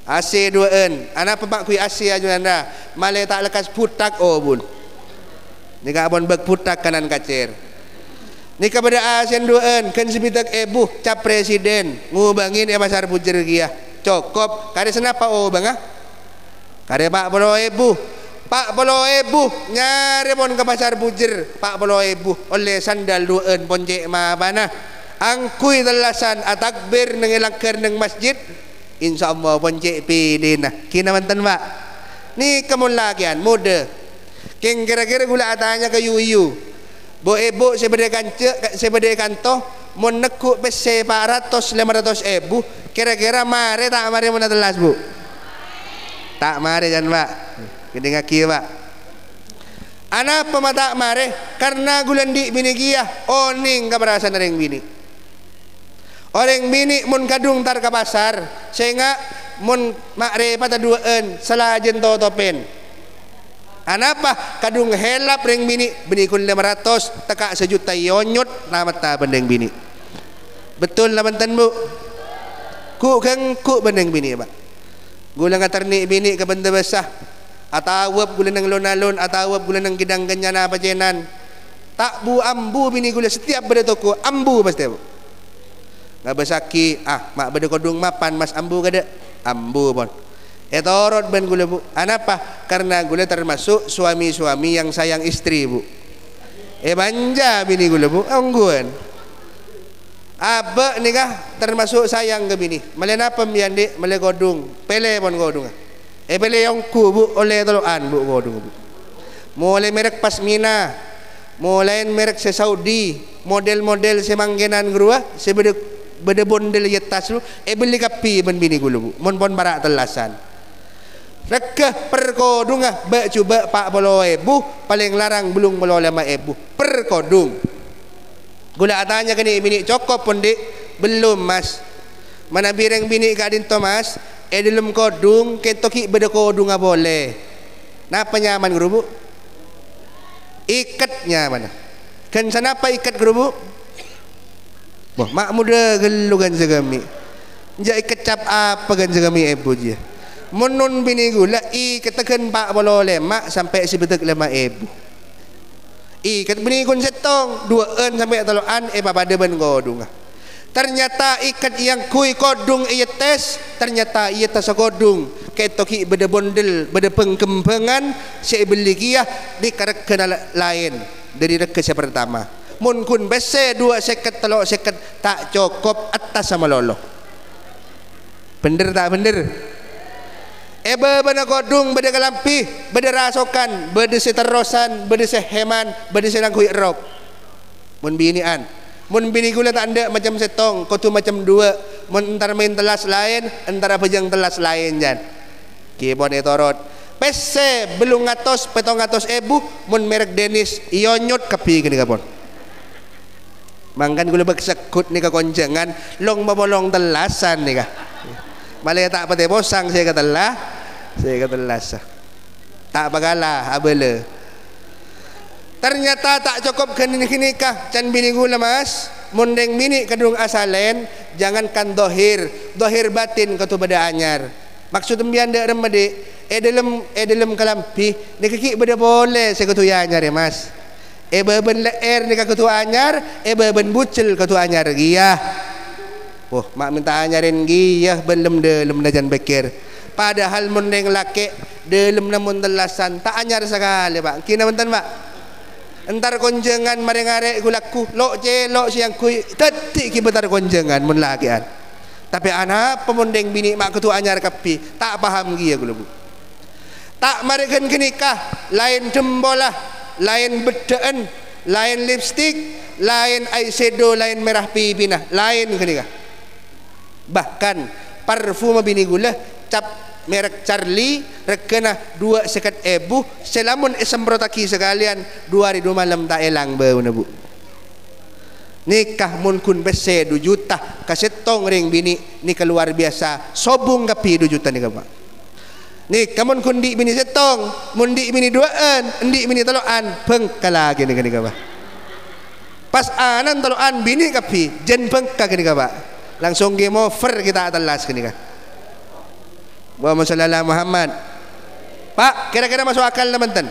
AC 2 anak pemak kui AC aja anda male tak lekas putak bun. Nikah abon beg putak kanan kacir. Nikah beda asin 2 kan sebitak cap presiden ngubangin pasar pujer gia. Cokop kare senapa bang kare 40.000. 40.000 nyari pon ke pasar pujer 40.000 oleh sandal 2 pon cek mabana angkui telasan atakbir nengilangker neng masjid insyaallah pon cek pidina kina mantan Pak ni kemulakian mode king kira-kira gula atanya ke yuyu bo ibu sebede kantoh mon nekuk pese 400-500.000 kira-kira mare tak mare mun telas Bu tak mare jan Pak kini ngaki Pak. Anak pemata mare karena gulendi bini gia oning keberasan orang bini. Orang bini mun kadung tar ke pasar sehingga mun makre pada 2 salah jento topen. Anapa kadung helap ring bini kun 500 teka 1 juta yonyot namat ta bendeng bini. Betul lah mantan Bu. Ku bendeng bini Pak. Gula ngaterni bini ke benda besar. Atawab gula nang lonalon, atawab gula nang gidang ganyana pacenan. Tak bu ambu bini gula setiap beda toko ambu pasti Bu. Nggak besaki mak beda kodung mapan mas ambu kada ambu pon. Etorot ben gula Bu. Anapa? Karena gula termasuk suami-suami yang sayang istri Bu. Banja bini gula Bu. Angguan. Abah nikah termasuk sayang ke bini. Male napa miande male kodung, pele pon kodung. Pele yang ku Bu oleh toloan Bu kodung Bu. Mulai merek pasmina, mulai merek se Saudi, model-model semanggenan grua, bede bondel yetas lu, beli kapi ben bini gulu Bu. Mon pon barak telasan. Rekah perkodung coba 40.000 paling larang belum 5.000 perkodung. Gula atanya kini bini cokop pun dik belum Mas. Mana bireng bini kadin Thomas dalam kodung ketoki beda kodung boleh. Napa nyaman guru Bu? Ikatnya mana? Kan sanapa ikat guru Bu? Mak muda gelugan segami. Ja ikat cap apa kan segami ibu je. Munun bini gula I katakan 45 sampai sebetul 5,000. I kat bini kun setong 2 sampai 3 pada ben godung. Ternyata ikat yang kui kodung ia tes, ternyata ia tas kodung ketoki beda bondel beda pengkembangan saya beli kia di karak kenal lain dari reka saya pertama. Mun kun bese 2 seket 3 seket tak cukup atas sama lolo. Bener tak bener? Eba bena godung beda kelampi beda rasokan beda seterosan beda seheman beda senang kui rok. Mun binian mun bini gula tak ada macam setong kau tu macam 2 mun entar main telas lain entar pejang telas lain jan kibon etorot pese belum ngatos petong ngatos ebu mun merek Denis ionyot kapi gini kapon mangkan gula bersekut ni kekoncengan long babolong telasan ni kah malah tak pate bosang saya kata telas tak bagalah abele. Ternyata tak cukup kini kah can bini gula mas mundeng bini kedung asalen jangankan dohir batin katu beda anyar maksud tembian dek remedi dalam kelampi ni kiki beda boleh saya katu anyar ya mas beben leer ni katu anyar beben bucil katu anyar giyah mak minta anyarin giyah belum dajan bekir padahal mundeng laki dalam namun telasan tak anyar sekali pak kina bentan pak entar konjengan mareng-arek gulaku lok siang kui detik ki bentar konjengan mun lakian tapi anak pemundeng bini mak ketua anyar kapi tak paham gia gula bu tak marekan kenikah lain jembolah lain bedaan lain lipstick lain eyeshadow lain merah pipinah lain kenikah bahkan parfum bini gula cap merek Charlie rekena 2 seket ebu selamun semprotaki sekalian 2 hari 2 malam tak elang bau na bu nikah mun kun bese 2 juta kasetong ring bini ni keluar biasa sobung kapi 2 juta ni pak nikah mun kun di bini setong mun di bini 2an endi bini 3an bengka lagi ni pak pas anan 3an bini kapi jen bengka ni pak langsung game over kita telas ni kah Muhammad sallallahu Muhammad. Pak, kira-kira masuk akal na benten?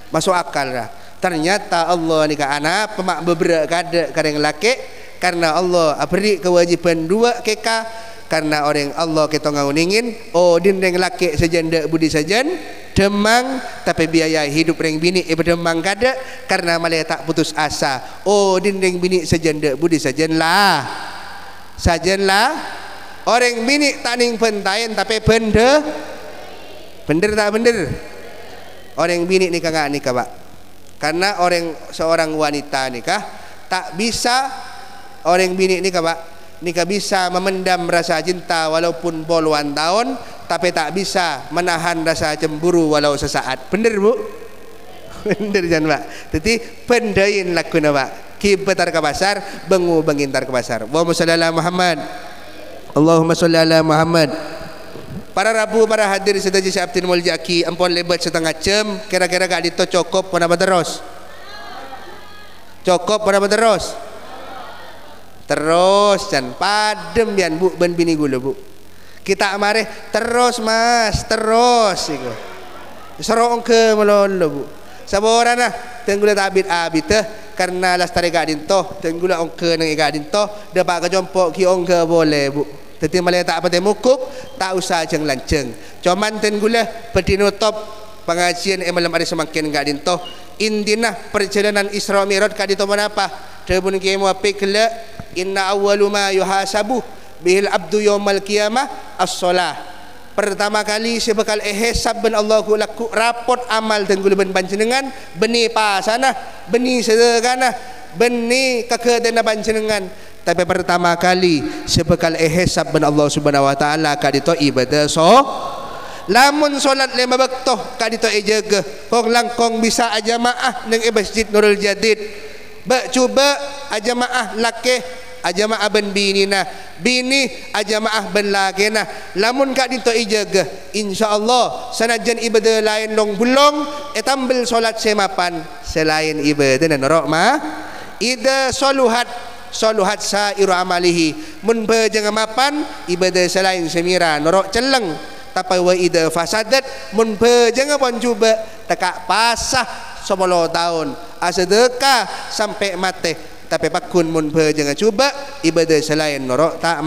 Masuk akal lah. Ternyata Allah ni ka anak pemak beberapa kadang laki karena Allah beri kewajiban 2 keka karena orang Allah kita ngauningin dindeng laki sejanda budi sajen demang tapi biaya hidup ring bini demang kada karena malah tak putus asa dindeng bini sejanda budi sajen lah orang bini tak ning pentayan tapi bener tak bener orang bini nikah nggak nikah pak karena seorang wanita nikah tak bisa orang bini nikah pak nikah bisa memendam rasa cinta walaupun puluhan tahun tapi tak bisa menahan rasa cemburu walau sesaat bener bu bener jangan pak jadi pendayin lakuna pak kibetar ke pasar bengu bengintar ke pasar wa sallallahu Muhammad Allahumma sholli ala Muhammad. Para rabu para hadir sedaji Syabtin Muljaki ampun lebat setengah jam kira-kira gak dito cukup pada terus dan padem bian bu ben bini gula bu kita amareh terus mas terus iku sorong ke melolo bu saborana tenggula tabit abit karena lastari gak dinto tenggula ongke nang gak dinto dapat kejompok ki ongke boleh bu tetapi malah tak apa mukuk tak usah jeng lanceng cuman tenggula berdinutop pengajian malam hari semakin gak dinto indinah perjalanan Isra Mi'raj gak dinto menapa debun ki mu apik le inna awwalu ma yuhasabu bihil abdu yaumal qiyamah as-shalah pertama kali sebekal ihsab ben Allahu laku rapot amal tenggula ben panjenengan beni pasana beni sedekana beni kakedena panjenengan tapi pertama kali sebekal ihsab ben Allah Subhanahu wa taala kadito ibadah lamun solat 5 waktu kadito jaga kong langkong bisa ajamaah ning Masjid Nurul Jadid coba ajamaah laki ajamaah ben binina bini ajamaah ben lagena lamun kadito ijaga insyaallah sanajan ibadah lain long bulong tambel solat semapan selain ibadah norok mah ida soluhat sairu amalihi mun bejeng mapan ibadah selain semira norok celeng tapi wa ida fasadat mun jangan pun cuba tekak pasah 10 tahun asedekah sampai mati tapi pakun mun jangan cuba ibadah selain norok tak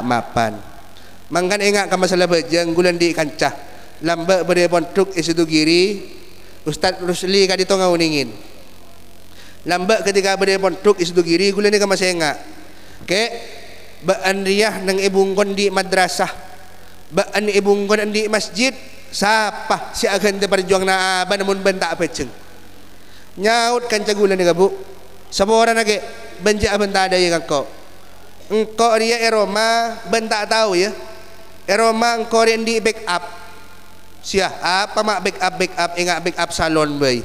mapan. Mangkan ingat ke masalah bejeng gulan di kancah lambat berde pontuk isidu giri Ustaz Rusli kadi to ngauningin lambat ketika berde pontuk isidu giri gulan ni ka masih ingat ke baan riyah nang ibungkon di madrasah baan ibungkon di masjid siapa si akan terperjuang na aba namun bentak bejeng nyaut kanca gulan ni ka bu sabora nage benja bentak ada yang kau engkau dia Eroma bentak tahu ya Eroma engkau di backup siah apa mak backup ingat backup salon boy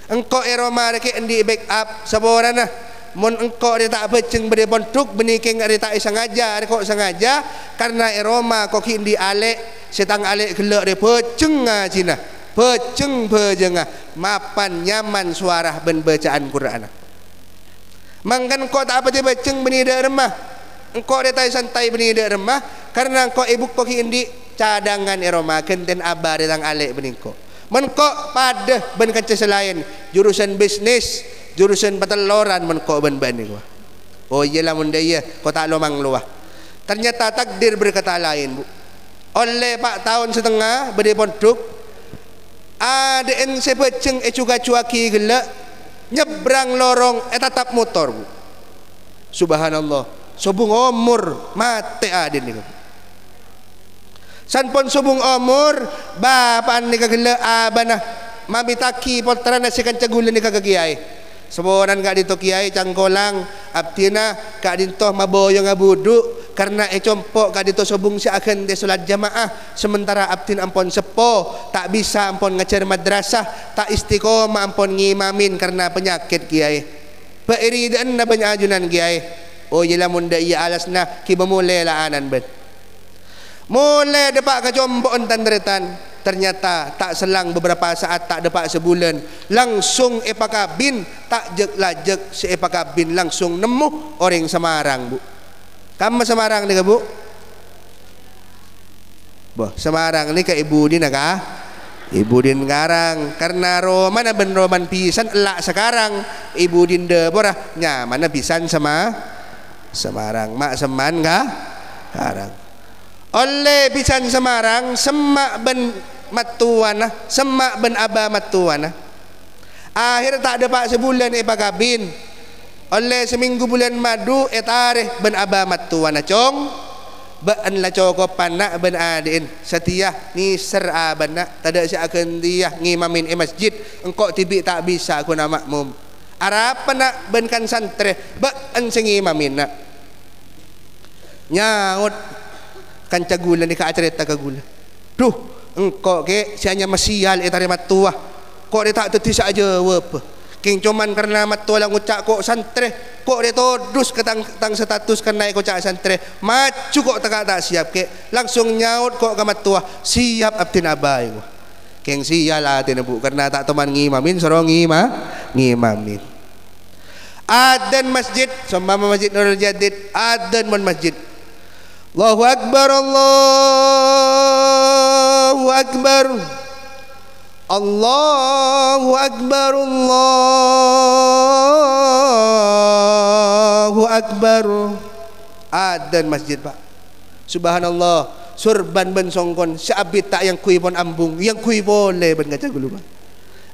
engkau Eroma reke di backup sabora nah mun engkau dia tak beceng berde pontuk beniking dia tak sengaja kok sengaja karena Eroma kok di alek setang alek gelak dia beceng Cina beceng bejengah mapan nyaman suara ben bacaan Quran mangkan kau tak apa dia beceng beni dak remah engkau dia tak santai beni dak remah karena engkau ibu kok indi cadangan Eroma kenten abar tang alek beningko menkok pada ben kanca selain jurusan bisnis jurusan pateloran menkok ben niku oh iyalah mun dia kau tak lomang luah ternyata takdir berkata lain bu oleh pak tahun setengah berde pondok ada en sepeceng cuka cuaki gelak nyebrang lorong tatap motor bu subhanallah sobung umur mate adin niku sanpon sobung umur bapan ni kagela abana mamitaki potran si kanca gulan ni kagagiay seboran ka dito kiai cangkolang abtina ka dito maboyo nga budu karena compok ka dito sobung si akan de salat jamaah sementara abtin ampon sepo tak bisa ampon ngajar madrasah tak istiqomah ampon ngimamin karena penyakit kiai pairidan na banyak ajunan kiai oh yelah munda iya alas na kiba mulai laanan bet mulai depak kecombok entan ternyata tak selang beberapa saat tak depak sebulan langsung epakabin tak jek lajek si epakabin langsung nemu orang Semarang bu kamu Semarang nih bu boh Semarang nih ke ibu din kah ibu din garang karena roman ben roman pisan elak sekarang ibu din de borah nyaman pisan sama Semarang mak seman kah sekarang oleh pisan Semarang semak ben matuana semak ben aba matuana akhir tak ada pak sebulan epakabin oleh seminggu bulan madu etareh ben aba matuana cong baan la coko panak ben adin setia ni ser abana tada si akan dia ngimamin masjid engkau tibi tak bisa aku nama makmum arapan nak ben kan santre baan sengimamin nak nyaut kanca gula ni ka acerita ka gula duh engkau ke sianya masial etare matua kok dia tak teti saja apa king cuman karena matua lang ucak kok santre kok dia todus ke tang status kena kok cak santre maju kok tak siap ke langsung nyaut kok ka matua siap abtin abai king sial atin bu karena tak teman ngimamin sorong ngimamin adan masjid sembama masjid Nurul Jadid adan mon masjid Allahu Akbar Allahu Akbar Allahu Akbar Allahu Akbar adan masjid pak subhanallah surban ben songkon syabit tak yang kui pon ambung yang kui boleh ben ngaca gulu pak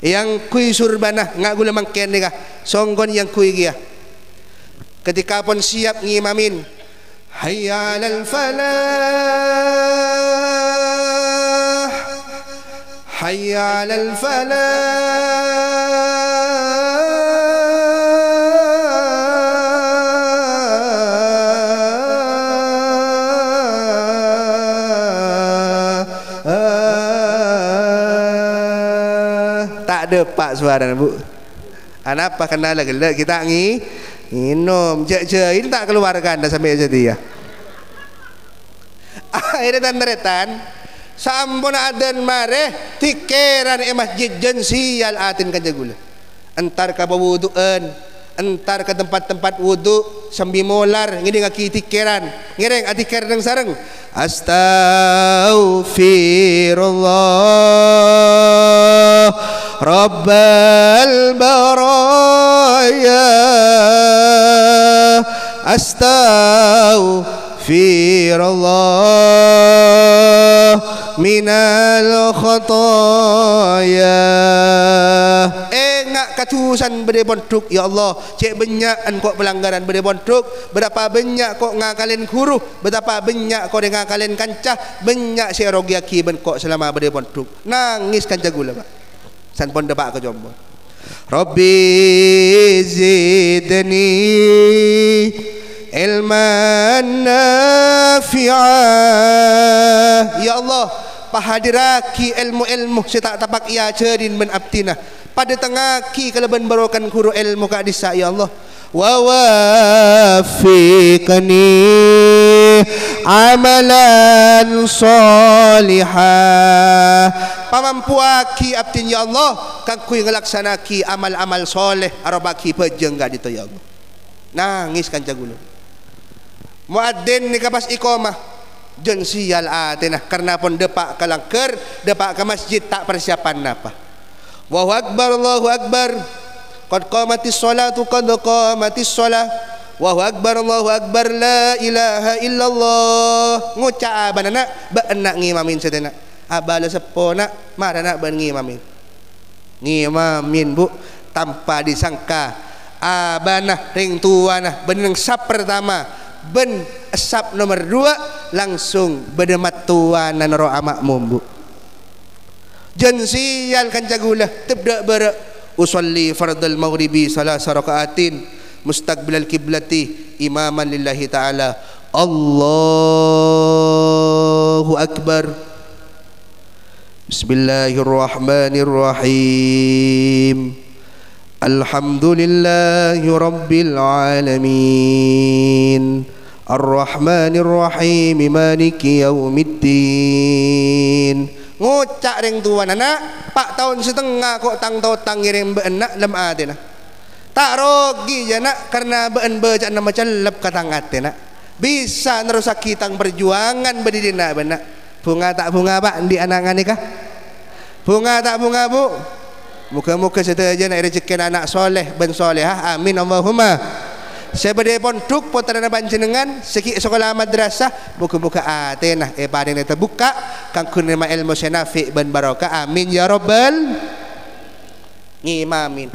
yang kui surbanah ngak gula mangken ni kah songkon yang kui kia ketika pon siap ngimamin hayya 'alal falah hayya 'alal falah tak ada pak suara bu apa kenal lagi kita minum je ini tak keluarkan dah sampai jadi ya akhirnya tandaretan sampun adan mare tikeran masjid jensial atin kan jagula antar ka bawuduan entar ke tempat-tempat wudu sambil molar ngini ngaki tikiran ngireng atikir nang sareng astaghfirullah rabbal baraya astaghfirullah minal khataya ngak katusan berde pondok ya Allah cek banyak kok pelanggaran berde pondok berapa banyak kok ngakalin guru betapa banyak kok ngakalin kancah banyak serogi akiban kok selama berde pondok nangis kancah gula Pak san pon debak ke jombo Rabbi zidni ilman nafi'ah ya Allah pahadiraki ilmu-ilmu saya tak tapak ia cerin ben abtina pada tengah ki kalau ben barokan guru ilmu ka disa ya Allah wa wafiqni amalan salihah pamampu aki abtin ya Allah kang kuy ngelaksanaki amal-amal soleh arabaki pejeng ka dito ya Allah nangis kan jagulo muadzin ni kapas iqamah jen sial atenah karena pun depak kalangker depak ke masjid tak persiapan apa Allahu akbar Allahu akbar qad qamatis sholatu qad qamatis sholah Allahu akbar la ilaha illallah nguca abanana benak ngimamin sedena abala sepona marana ban ngimamin Bu tanpa disangka abanah ring tuanah beneng sap pertama ben sap nomor 2 langsung bedemat tuanan ro amakmu Bu jan sial kancagula tibda bara usolli fardal maghribi salasa rakaatin mustaqbilal kiblati imaman lillahi ta'ala Allahu akbar bismillahirrahmanirrahim alhamdulillahi rabbil alamin arrahmanirrahim maliki yaumiddin ngucak ring tuan anak pak tahun setengah kok tang totang ngiring benak lem ate nak tak rogi je nak karena ben bejak nama celep katang ate nak bisa nerusak kitang perjuangan berdina benak bunga tak bunga pak di anangan nikah bunga tak bunga Bu muka-muka setaja nak rezeki anak soleh ben solehah amin Allahumma saya berdaya pondok putrana panjenengan seki sekolah madrasah buka-buka atenah paling terbuka kang kunima ilmu senafi ban barokah amin ya rabbal ngimamin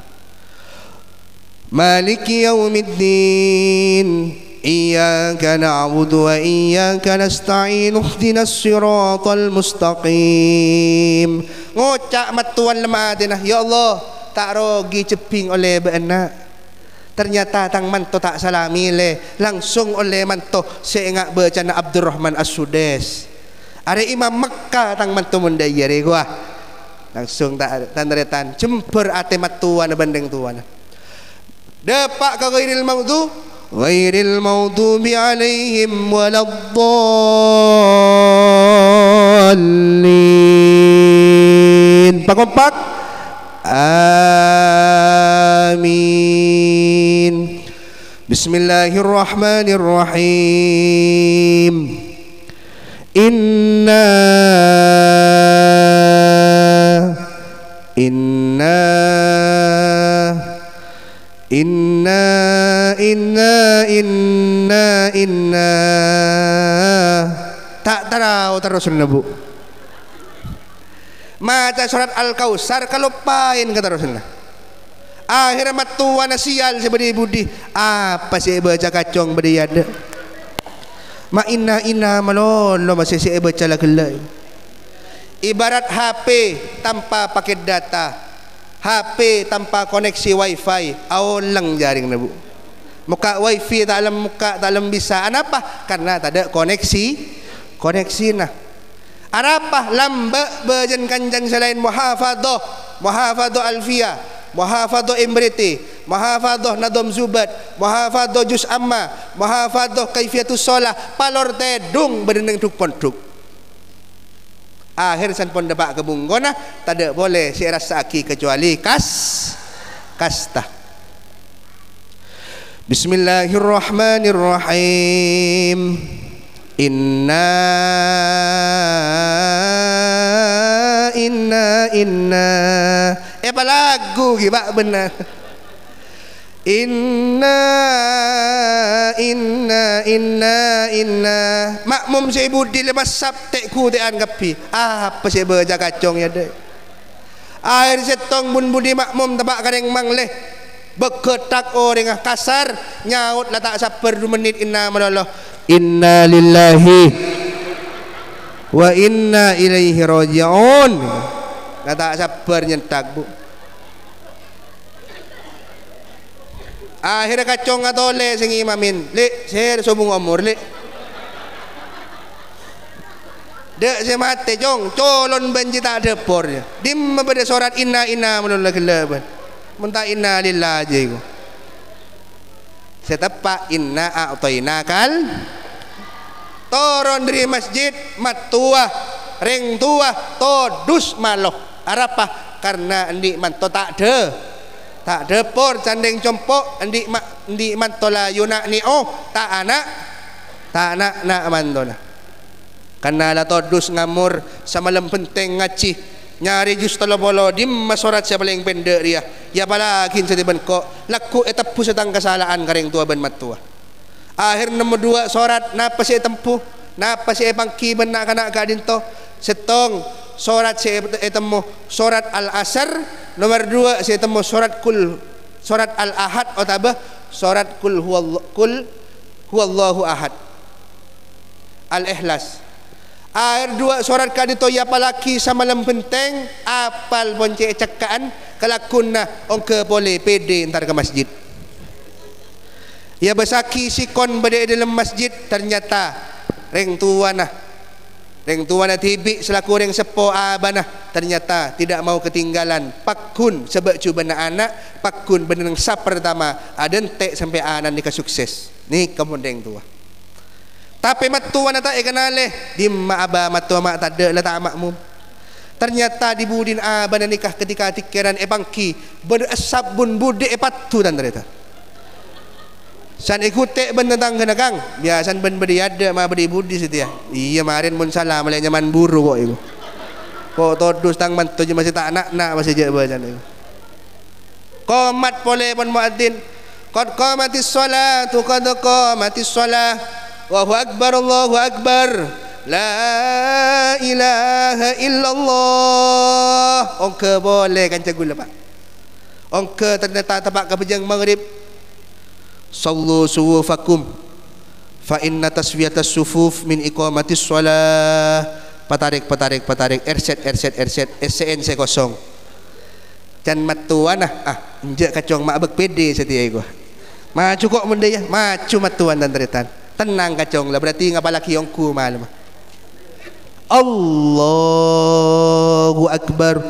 maliki yaumiddin iyyaka na'budu wa iyyaka nasta'in ihdinas siratal mustaqim ngocak matuan lemah atenah ya Allah tak rogi ceping oleh benak ternyata tang manto tak salah milih langsung oleh manto seingat bacana Abdurrahman As-Sudes ada imam Mekah tang manto mundaya gua langsung tak tandaretan jember ate matuan bandeng tuan depak ka ghairil maghdubi alaihim waladdallin pakompak amin bismillahirrahmanirrahim inna tak tahu terus Bu maca surat Al-Kautsar kelupain kata Rasulullah akhirnya matuan sial sebedi budi apa sih baca kacong bedi ada ma inna malolo masih sih baca lagelai ibarat HP tanpa paket data HP tanpa koneksi wifi aulang jaring Bu muka wifi tak alam muka tak alam bisa kenapa karena tak ada koneksi nah arapah lambak berjen kanjang selain muhafadhah alfiyah muhafadhah imriti muhafadhah nadom zubat muhafadhah juz amma muhafadhah kaifiatus shalah palor tedung bereneng duk ponduk akhir san pon debak kebunggona tak boleh si rasa aki kecuali kasta Bismillahirrahmanirrahim. Inna apa lagu gibak benar. Inna makmum saya budi lepas sabtek ku te anggapi apa saya baca kacong ya deh. Air setong bun budi makmum tabak kareng mangleh beketak orang kasar nyaut lah tak sabar 2 menit. Inna malAllah inna lillahi wa inna ilaihi raji'un. Lah tak sabar nyentak bu. Akhirnya kacong atau le sing imamin le ser sobung umur le dek saya mati jong colon benci tak ada pornya dim pada surat inna menolak gelaban mentah inna lillah aja itu setepak inna a'toina kal toron dari masjid matua ring tua todus maloh arapah karena andi manto tak ada por candeng compok andi mantola yunak ni tak anak nak mantola karena la todus ngamur samalam penting ngaci nyari just tolobolo dim masorat siya paling pendek dia ya palagi sa tiban ko laku etapu setang kesalahan kareng tua ben matua akhir nomor 2 sorat napa siya tempuh napa siya pangkiban na kanak kadinto setong sorat siya etemo sorat al-asr nomor 2 siya etemo sorat al-ahad o tabah sorat kul huwallahu ahad al-ikhlas. Air 2 sorat kadito ya palaki sa malam penteng apal bonce cakaan kalakun na ongke boleh pede entar ke masjid ya basaki sikon bade dalam masjid ternyata reng tua na tibi selaku reng sepo abana ternyata tidak mau ketinggalan pakun sebab cuba anak pakun benang sap pertama adentek sampai anak nikah sukses ni kemudian tua. Tapi matua na tak ikanale di aba matua mak tak ada lah tak makmum. Ternyata di budin aba na nikah ketika tikiran bangki berasap bun bude patu dan ternyata. San ikute ben tentang genagang biasan ben beri ada ma beri budi situ ya. Iya marin mun salah malay nyaman buru kok iku. Kok todus tang mantu je masih tak nak masih je bacan iku. Qomat pole pun muadzin. Qad qamatis sholatu qad qamatis shalah. Allahu akbar la ilaha illallah. Ongke boleh kan cegul pak ongke ternyata tapak kepejang maghrib sallu suwufakum fa inna taswiyatas sufuf min iqamatis shalah. Patarik erset SCN saya kosong can matuan injek kacong mak bek pede setia iku maju kok mende ya maju matuan dan teritan tenang kacong lah berarti ngapalaki yongku malam. Allahu akbar.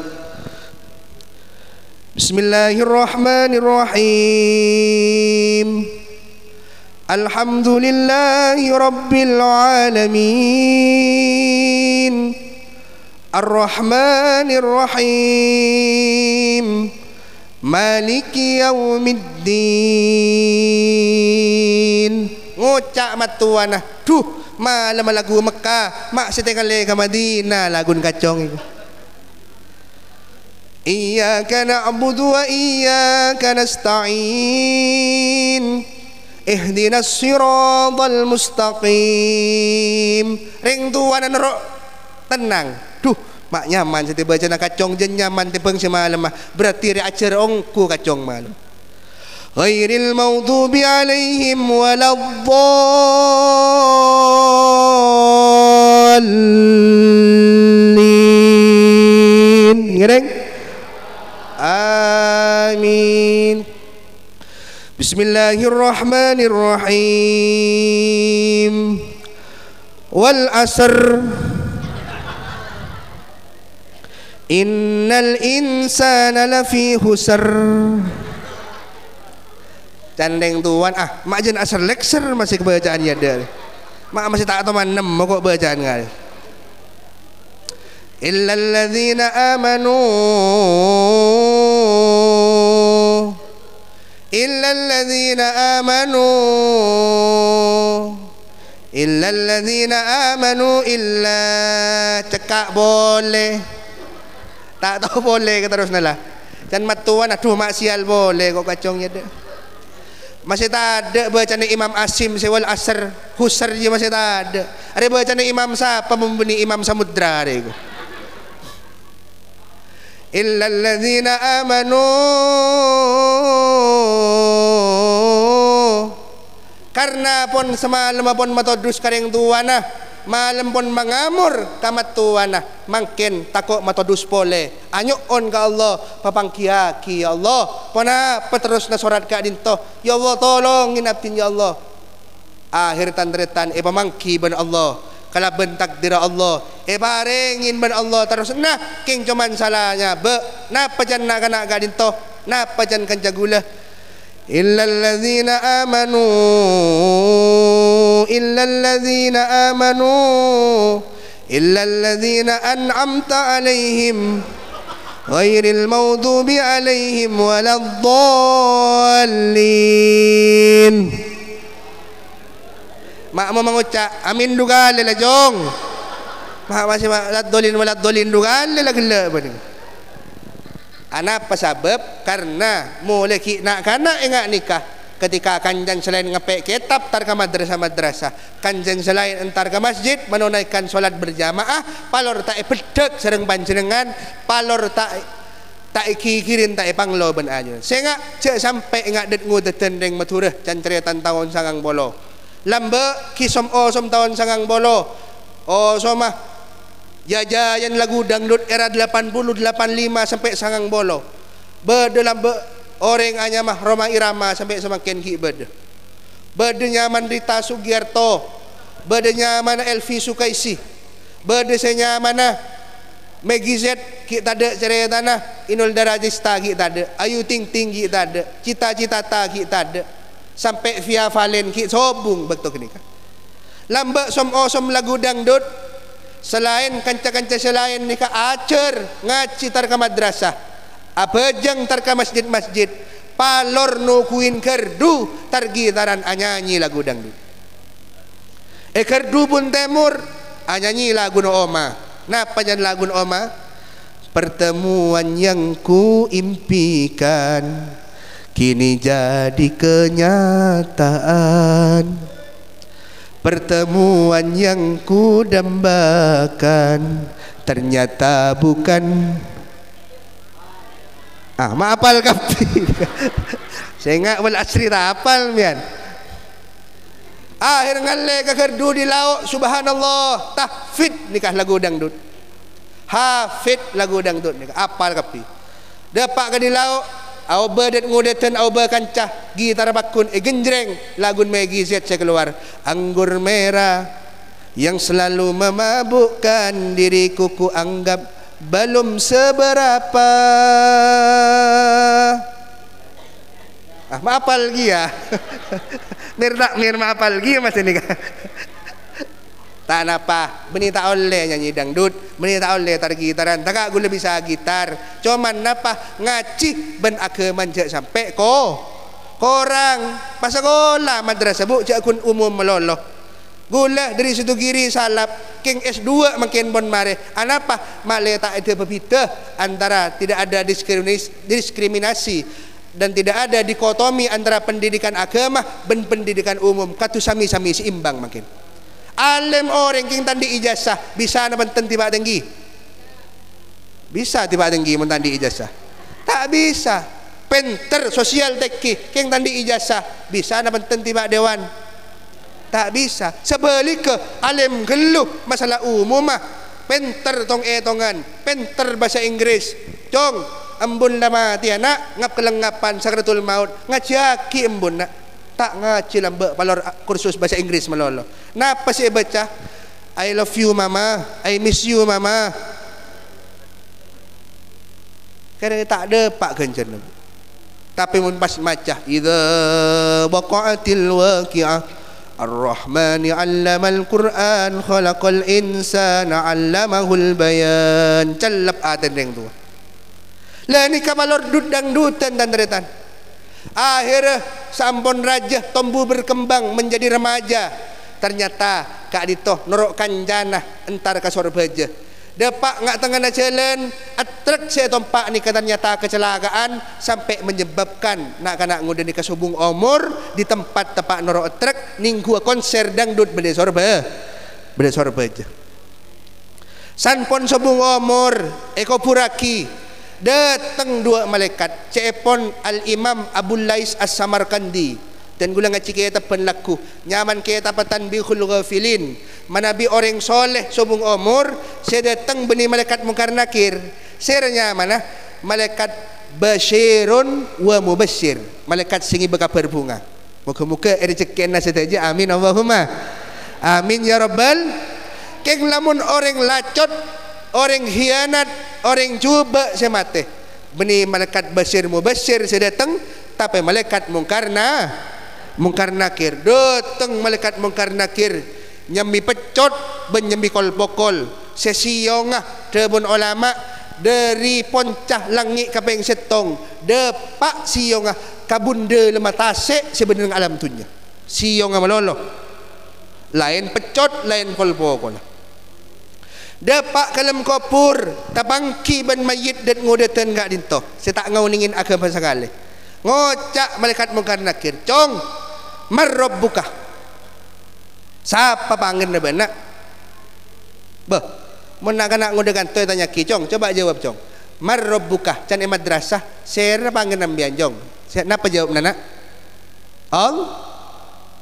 Bismillahirrahmanirrahim. Alhamdulillahi rabbil alamin. Ar-Rahmanir-Rahim. Maliki yaumiddin. Ngucak matuana duh malam lagu Mekah mak setekale ke Madinah lagun kacong itu. Iyyaka na'budu wa iyyaka nasta'in ihdinas siratal mustaqim. Ring tuan nerok tenang duh mak nyaman setiap baca na kacong jen nyaman tepeng semalam berarti ajar ongku kacong malam. Ghairil maghdubi alaihim waladdallin. Ngereng? Amin. Bismillahirrahmanirrahim. Wal asr innal insana lafi khusr. Candeng tuan mak jen asal lekser masih kebacaan ya dah mak masih tak tahu mana mau kok bacaan ngal illal ladzina amanu illalladzina amanu illa cekak boleh tak tahu boleh ke terus nalah dan matuan aduh maksial boleh kok kacongnya deh masih tak ada bacaan Imam Asim sewal asar husar je masih tak ada bacaan Imam siapa membeni Imam Samudra ada itu illalladzina amanu karena pun semalam pun matodus kareng tuana malam pun mengamur kamat tuana makin takut matodus pole anyuk on ka Allah papangkiaki ya Allah pona peterus na surat ka dinto ya Allah tolongin abdin ya Allah akhir tandretan pamangki ban Allah kala bentak dira Allah barengin ban Allah terus nah king cuman salahnya napa jan nak kana ka dinto napa jan kan jagula illalladzina amanu illalladzina an'amta alaihim ghairil maghdubi alaihim waladdallin mak mau mengucap amin duga lela jong mak masih waladdallin duga lela gela bening anak pasabab karena mulai nak kana ingat nikah ketika kanjeng selain ngepek kitab tar ke madrasah kanjeng selain entar ke masjid menunaikan solat berjamaah palor tak pedek sereng panjenengan palor tak kikirin tak panglo ben aja sehingga cek sampai ingat det ngudeten deng matureh can cerita tahun sangang bolo lambe kisom osom tahun sangang bolo osomah jajayan lagu dangdut era 80 85 sampai sangang bolo dalam orang hanya mah Roma Irama sampai semakin ki bede nyaman Rita Sugiarto bede nyaman Elvi Sukaisi bede nyaman Maggie Z kita ada cerita tanah Inul Daratista kita ada Ayu Ting Ting kita ada Cita-Cita kita ada sampai Via Valen kita sobung betul ni kan lambe som lagu dangdut selain kanca-kanca selain nikah acer ngaci tarka madrasah abejang tarka masjid-masjid palor nukuin kerdu targi taran anyanyi lagu dangdut kerdu pun temur anyanyi lagu no oma napa jan lagu no oma pertemuan yang ku impikan kini jadi kenyataan pertemuan yang ku dambakan ternyata bukan maapal kapi saya ingat wal asri tak apal mian akhir ngalle ke kerdu di laut subhanallah tahfid nikah lagu dangdut hafid lagu dangdut nikah apal kapi dapat ke di laut au bedet ngudeten au berkancah gitar bakun genjreng lagun Maggie Z saya keluar anggur merah yang selalu memabukkan diriku ku anggap belum seberapa maapal lagi ya mir maapal lagi mas ini kan tak napa benita oleh nyanyi dangdut benita oleh tar gitaran tak gula bisa gitar cuman napa ngaci ben akeman jak sampai korang pas sekolah madrasah bu jak kun umum meloloh gula dari situ kiri salap king S2 makin bon mare anapa male tak ada berbeda antara tidak ada diskriminasi dan tidak ada dikotomi antara pendidikan agama dan pendidikan umum katu sami-sami seimbang makin alim orang king tandi ijazah bisa na benten tiba tinggi bisa tiba tinggi mentandi ijazah tak bisa penter sosial teki king tandi ijazah bisa na benten tiba dewan tak bisa sebaliknya alim geluh masalah umum mah penter tong etongan penter bahasa Inggris cong embun lama tiana ngap kelengapan sakratul maut ngajaki embun nak tak ngaji lambe palor kursus bahasa Inggris melolo napa sih baca I love you mama I miss you mama karena tak ada pak kencan tapi mun pas macah idza waqa'atil waqi'ah ar-rahmani 'allamal qur'an khalaqal insana 'allamahul bayan celep aten deng tu lah ni kamalor dudang dutan dan deretan Akhirnya sampun raja tumbuh berkembang menjadi remaja. Ternyata Kak Dito norokkan janah entar ke sorbaja. Depak ngak tengah jalan truk saya tompak ni ternyata kecelakaan sampai menyebabkan nak kanak ngudan di kesubung umur di tempat tepak norok truk ninggu konser dangdut beli sorbaja. Sanpon subung umur eko puraki datang dua malaikat cepon al-imam Abul Lais as-Samarkandi dan gula ngaci kita penlaku nyaman kita patan bihul ghafilin manabi orang soleh subung umur saya datang beni malaikat mungkar nakir sernya mana malaikat basyirun wa mubasyir malaikat singi berkabar bunga muka-muka rezeki saja amin Allahumma amin ya rabbal keng lamun orang lacot orang hianat orang cuba saya mati beni malaikat basyir mubasyir saya datang tapi malaikat mungkar nakir datang malaikat mungkar nakir nyambi pecot ben nyambi kol-pokol sesiongah debun ulama dari poncah langit kapeng setong depak siongah kabunda lemah tasik sebenarnya alam dunia siongah malolo lain pecot lain kol-pokol depak kalam kopur tabangki ban mayit dan ngudatan gak dinto saya tak ngau ningin agama sekali ngocak malaikat mungkar nakir cong marrabbuka siapa panggil na benak bah menak ngudegan toy tanya ki cong coba jawab cong marrabbuka can madrasah saya panggil nambian cong saya napa jawab nana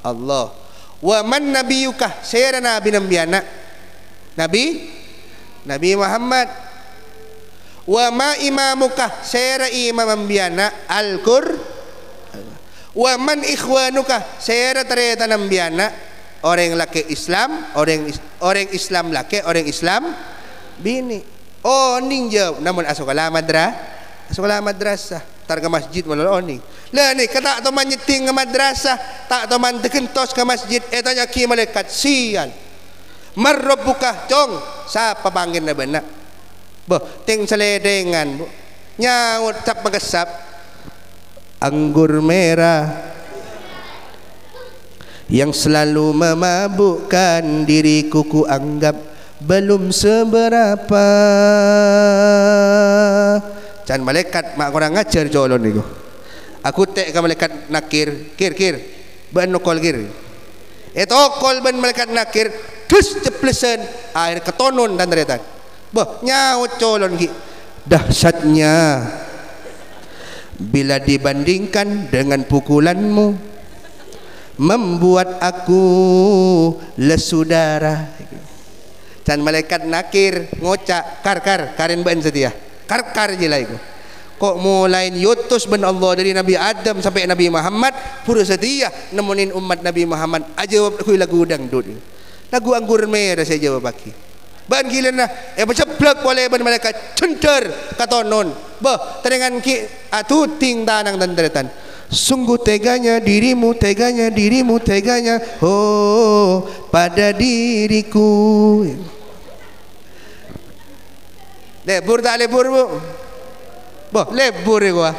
Allah wa man nabiyuka saya nabi nambiana Nabi Muhammad wa ma imamuka saya imam ambiana al-Qur wa man ikhwanuka saya ternyata nambiana orang laki Islam orang Islam laki orang Islam bini oh ning jawab namun asukala madrasah tar ke masjid walau oning lah ni kata to manyeting ke madrasah tak to man tekentos ke masjid tanya ki malaikat sial marrabbuka cong siapa panggil na benak boh ting seledengan bo nyaut cap mengesap anggur merah yang selalu memabukkan diriku ku anggap belum seberapa can malaikat mak kurang ngajar colon niku aku tek ke malaikat nakir kir ban nokol kir etokol ban malaikat nakir terus ceplesan air ketonon dan deretan boh nyaut colon ki dahsyatnya bila dibandingkan dengan pukulanmu membuat aku lesu darah dan malaikat nakir ngocak karin ban setia kar je lah itu kok mulai yutus ben Allah dari Nabi Adam sampai Nabi Muhammad pura setia nemenin umat Nabi Muhammad aja aku lagu dangdut lagu anggur merah saya jawab baki ban gila nah berceplak boleh ban malaikat center katonon bah terengan ki atuting tanang dan deretan sungguh teganya dirimu oh pada diriku lebur tak lebur bu boh lebur ya gua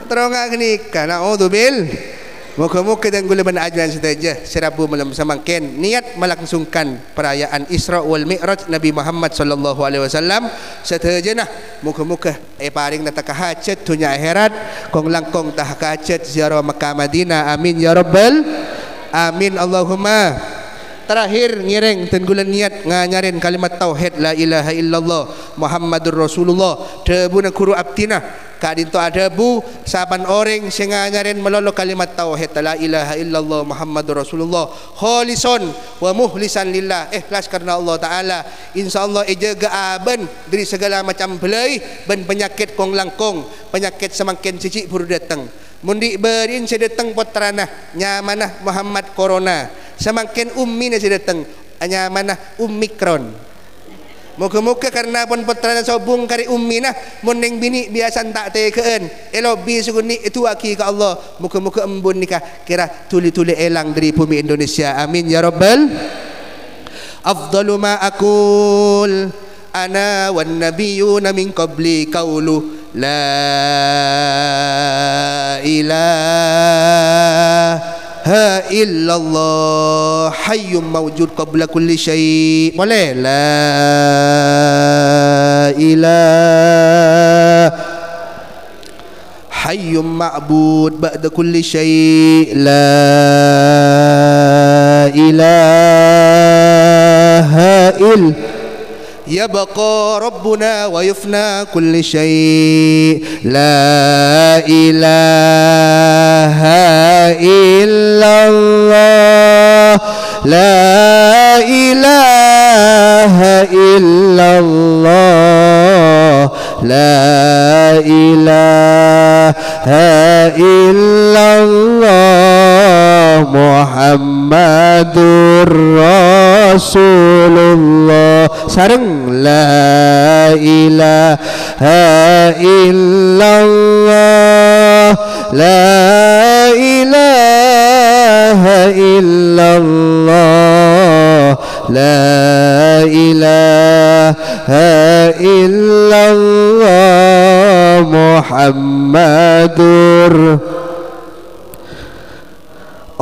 terus nggak kenikah naudzubil muka-muka dan gula ban ajuan saja serabu malam samangken niat melangsungkan perayaan Isra wal Mi'raj Nabi Muhammad sallallahu alaihi wasallam setejenah muka-muka paring nata kahajat dunia akhirat kong langkong tah kahajat ziarah Makkah Madinah amin ya rabbal amin Allahumma terakhir ngireng dan gula niat nganyarin kalimat tauhid la ilaha illallah Muhammadur Rasulullah debuna kuru abtina kadinto ada bu saban orang sing nganyarin melolo kalimat tauhid la ilaha illallah Muhammadur Rasulullah kholison wa muhlisan lillah ikhlas karena Allah taala insyaallah jaga aban dari segala macam belai ban penyakit kong langkong penyakit semakin cicik buru datang mundi berin saya datang potranah nyamanah Muhammad corona semakin ummi na saya datang nyamanah Omicron muka-muka karena pun potranah sobung kari ummi nah munding bini biasa tak tekeen elobi suguni itu aki ke Allah muka-muka embun nikah kira tuli-tuli elang dari bumi Indonesia amin ya rabbal afdalu ma aqul ana wan nabiyyuna min qabli qawlu La ilaha illallah hayyum mawjud qabla kulli syai'. Boleh? La ilaha hayyum ma'bud ba'da kulli syai'. La ilaha illallah yabqa rabbuna wa yufna kulli syai'. La ilaha illallah la ilaha illallah la ilaha illallah Muhammadur Rasulullah. Sareng la ilaha illallah la ilaha illallah la ilaha illallah Muhammadur.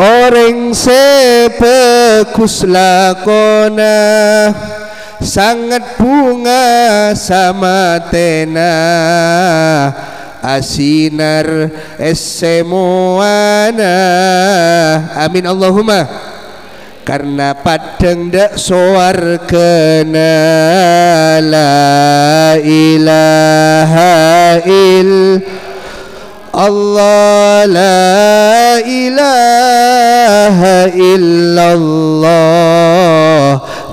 Orang sepekus lakona sangat bunga sama tena asinar semuana. Amin Allahumma. Karena padang dak soar kena la ilaha illallah la ilaha illallah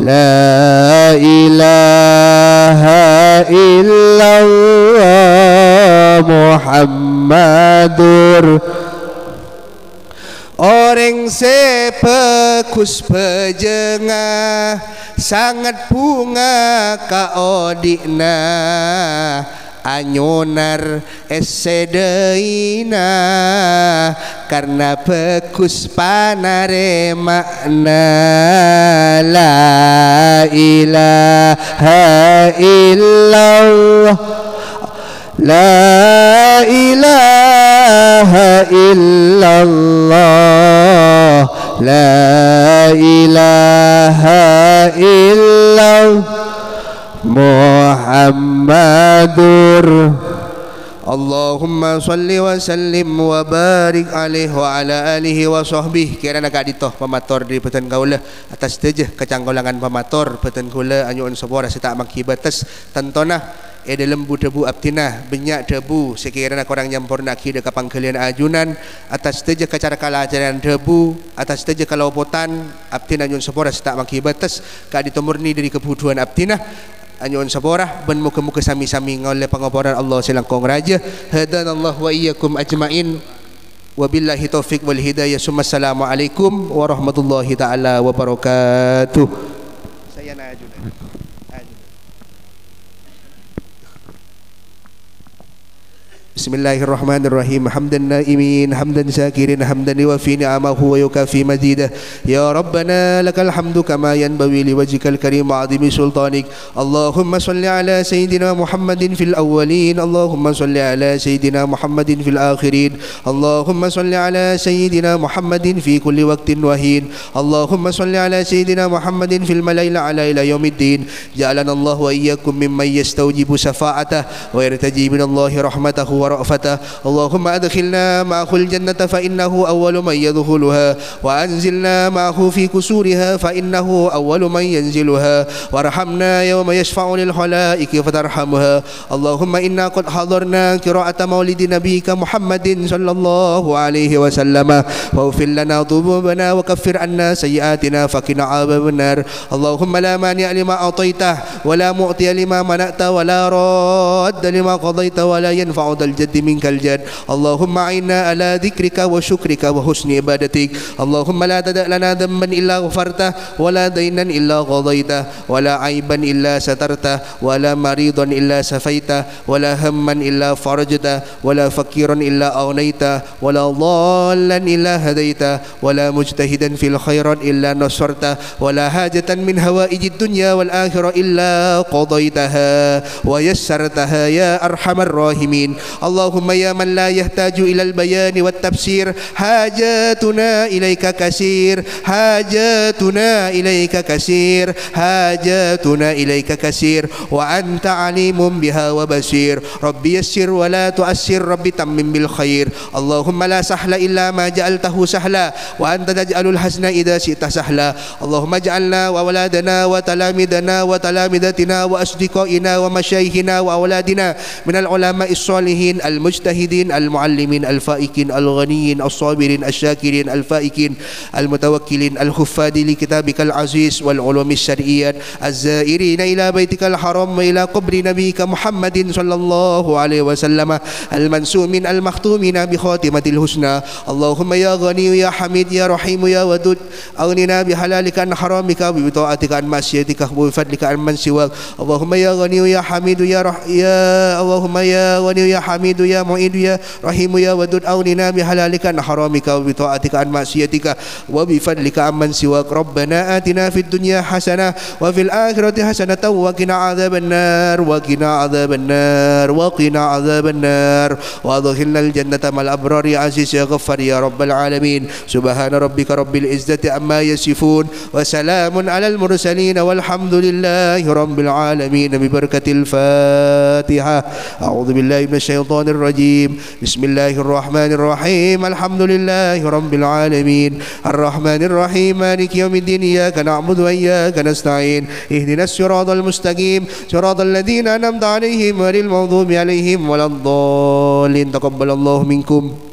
la ilaha illallah Muhammadur. Orang sepekus pejengah sangat bunga kaodikna anyunar esedeina karena pekus panare makna la ilaha illallah la ilaha illallah la ilaha illallah Muhammadur. Allahumma salli wa sallim wa barik alaihi wa ala alihi wa sahbihi. Kira nak aditoh pamator di peten kaula atas teje kecanggolangan pamator peten kaula anyuan sabora setak maki batas tentona dalam debu abtina banyak debu sekiranya korang nyampur nak kira kapang kalian ajunan atas teje kacara kala ajaran debu atas teje kalau potan abtina anyuan sabora setak maki batas kadito murni dari kebutuhan abtina anyuan saborah ben muka-muka sami-sami ngoleh pangapuran Allah selangkong raja. Hadanallahu wa iyyakum ajmain. Wabillahi taufiq wal hidayah. Assalamualaikum warahmatullahi taala wabarakatuh. Saya Najun. Bismillahirrahmanirrahim. Hamdan naimin, hamdan syakirin, hamdan yuwafi ni'amahu wa yukafi mazidah. Ya Rabbana lakal hamdu kama yanbawi liwajhikal karim wa 'azimi sultanik. Allahumma salli ala sayyidina Muhammadin fil awwalin, Allahumma salli ala sayyidina Muhammadin fil akhirin, Allahumma salli ala sayyidina Muhammadin fi kulli waqtin wa hin, Allahumma salli ala sayyidina Muhammadin fil malaila ala ila yaumiddin. Ja'alana Allah wa iyyakum mimman yastawjibu syafa'atah wa yartaji minallahi rahmatahu ورأفته. اللهم أدخلنا معه الجنة فإنه أول من يدخلها وأنزلنا معه في كسورها فإنه أول من ينزلها وارحمنا يوم يشفع للخلائق فترحمها. اللهم إنا قد حضرنا قراءة مولد نبيك محمد صلى الله عليه وسلم واغفر لنا ذنوبنا وكفر عنا سيئاتنا فقنا عذاب النار. اللهم لا مانع لما أعطيته ولا معطي لما منعت ولا راد لما قضيت ولا ينفع ذا الجد منك الجد. اللهم أعنا على ذكرك وشكرك وحسن عبادتك. اللهم لا تدع لنا ذنبا إلا غفرته ولا دينا إلا قضيته ولا عيبا إلا سترته ولا مريضا إلا شفيته ولا هما إلا فرجته ولا فقيرا إلا أغنيته ولا ضالا إلا هديته ولا مجتهدا في الخيرات إلا نصرته ولا حاجة من هوائج الدنيا والآخرة إلا قضيتها ويسرتها يا أرحم الراحمين. اللهم يا من لا يحتاج إلى البيان والتفسير حاجاتنا إليك كثير، حاجاتنا إليك كثير، حاجاتنا إليك كثير وأنت عليم بها وبصير. ربي يسر ولا تؤسر، ربي تمم بالخير. اللهم لا سهل إلا ما جعلته سهلا وأنت تجعل الحزن إذا شئت سهلا. اللهم اجعلنا وأولادنا وتلامذنا وتلامذتنا وأصدقائنا ومشايخنا وأولادنا من العلماء الصالحين المجتهدين المعلمين الفائقين الغنيين الصابرين الشاكرين الفائقين المتوكلين الحفاظ لكتابك العزيز والعلوم الشرعية الزائرين إلى بيتك الحرام وإلى قبر نبيك محمد صلى الله عليه وسلم المنسومين المختومين بخاتمة الحسنى. اللهم يا غني يا حميد يا رحيم يا ودود أغننا بحلالك عن حرامك وبطاعتك عن معصيتك وبفضلك عن من سواك. اللهم يا غني يا حميد اللهم يا غني يا حميد يا معيد يا رحيم يا ودود أغننا بحلالك عن حرامك وبطاعتك عن معصيتك وبفضلك عن من سواك. ربنا آتنا في الدنيا حسنة وفي الآخرة حسنة وقنا عذاب النار وقنا عذاب النار وقنا عذاب النار وأدخلنا الجنة مع الأبرار يا عزيز يا غفار يا رب العالمين. سبحان ربك رب العزة عما يصفون وسلام على المرسلين والحمد لله رب العالمين. ببركة الفاتحة. أعوذ بالله من الشيطان الرجيم. بسم الله الرحمن الرحيم. الحمد لله رب العالمين الرحمن الرحيم مالك يوم الدين إياك نعبد وإياك نستعين اهدنا الصراط المستقيم صراط الذين أنعمت عليهم غير المغضوب عليهم ولا الضالين. تقبل الله منكم.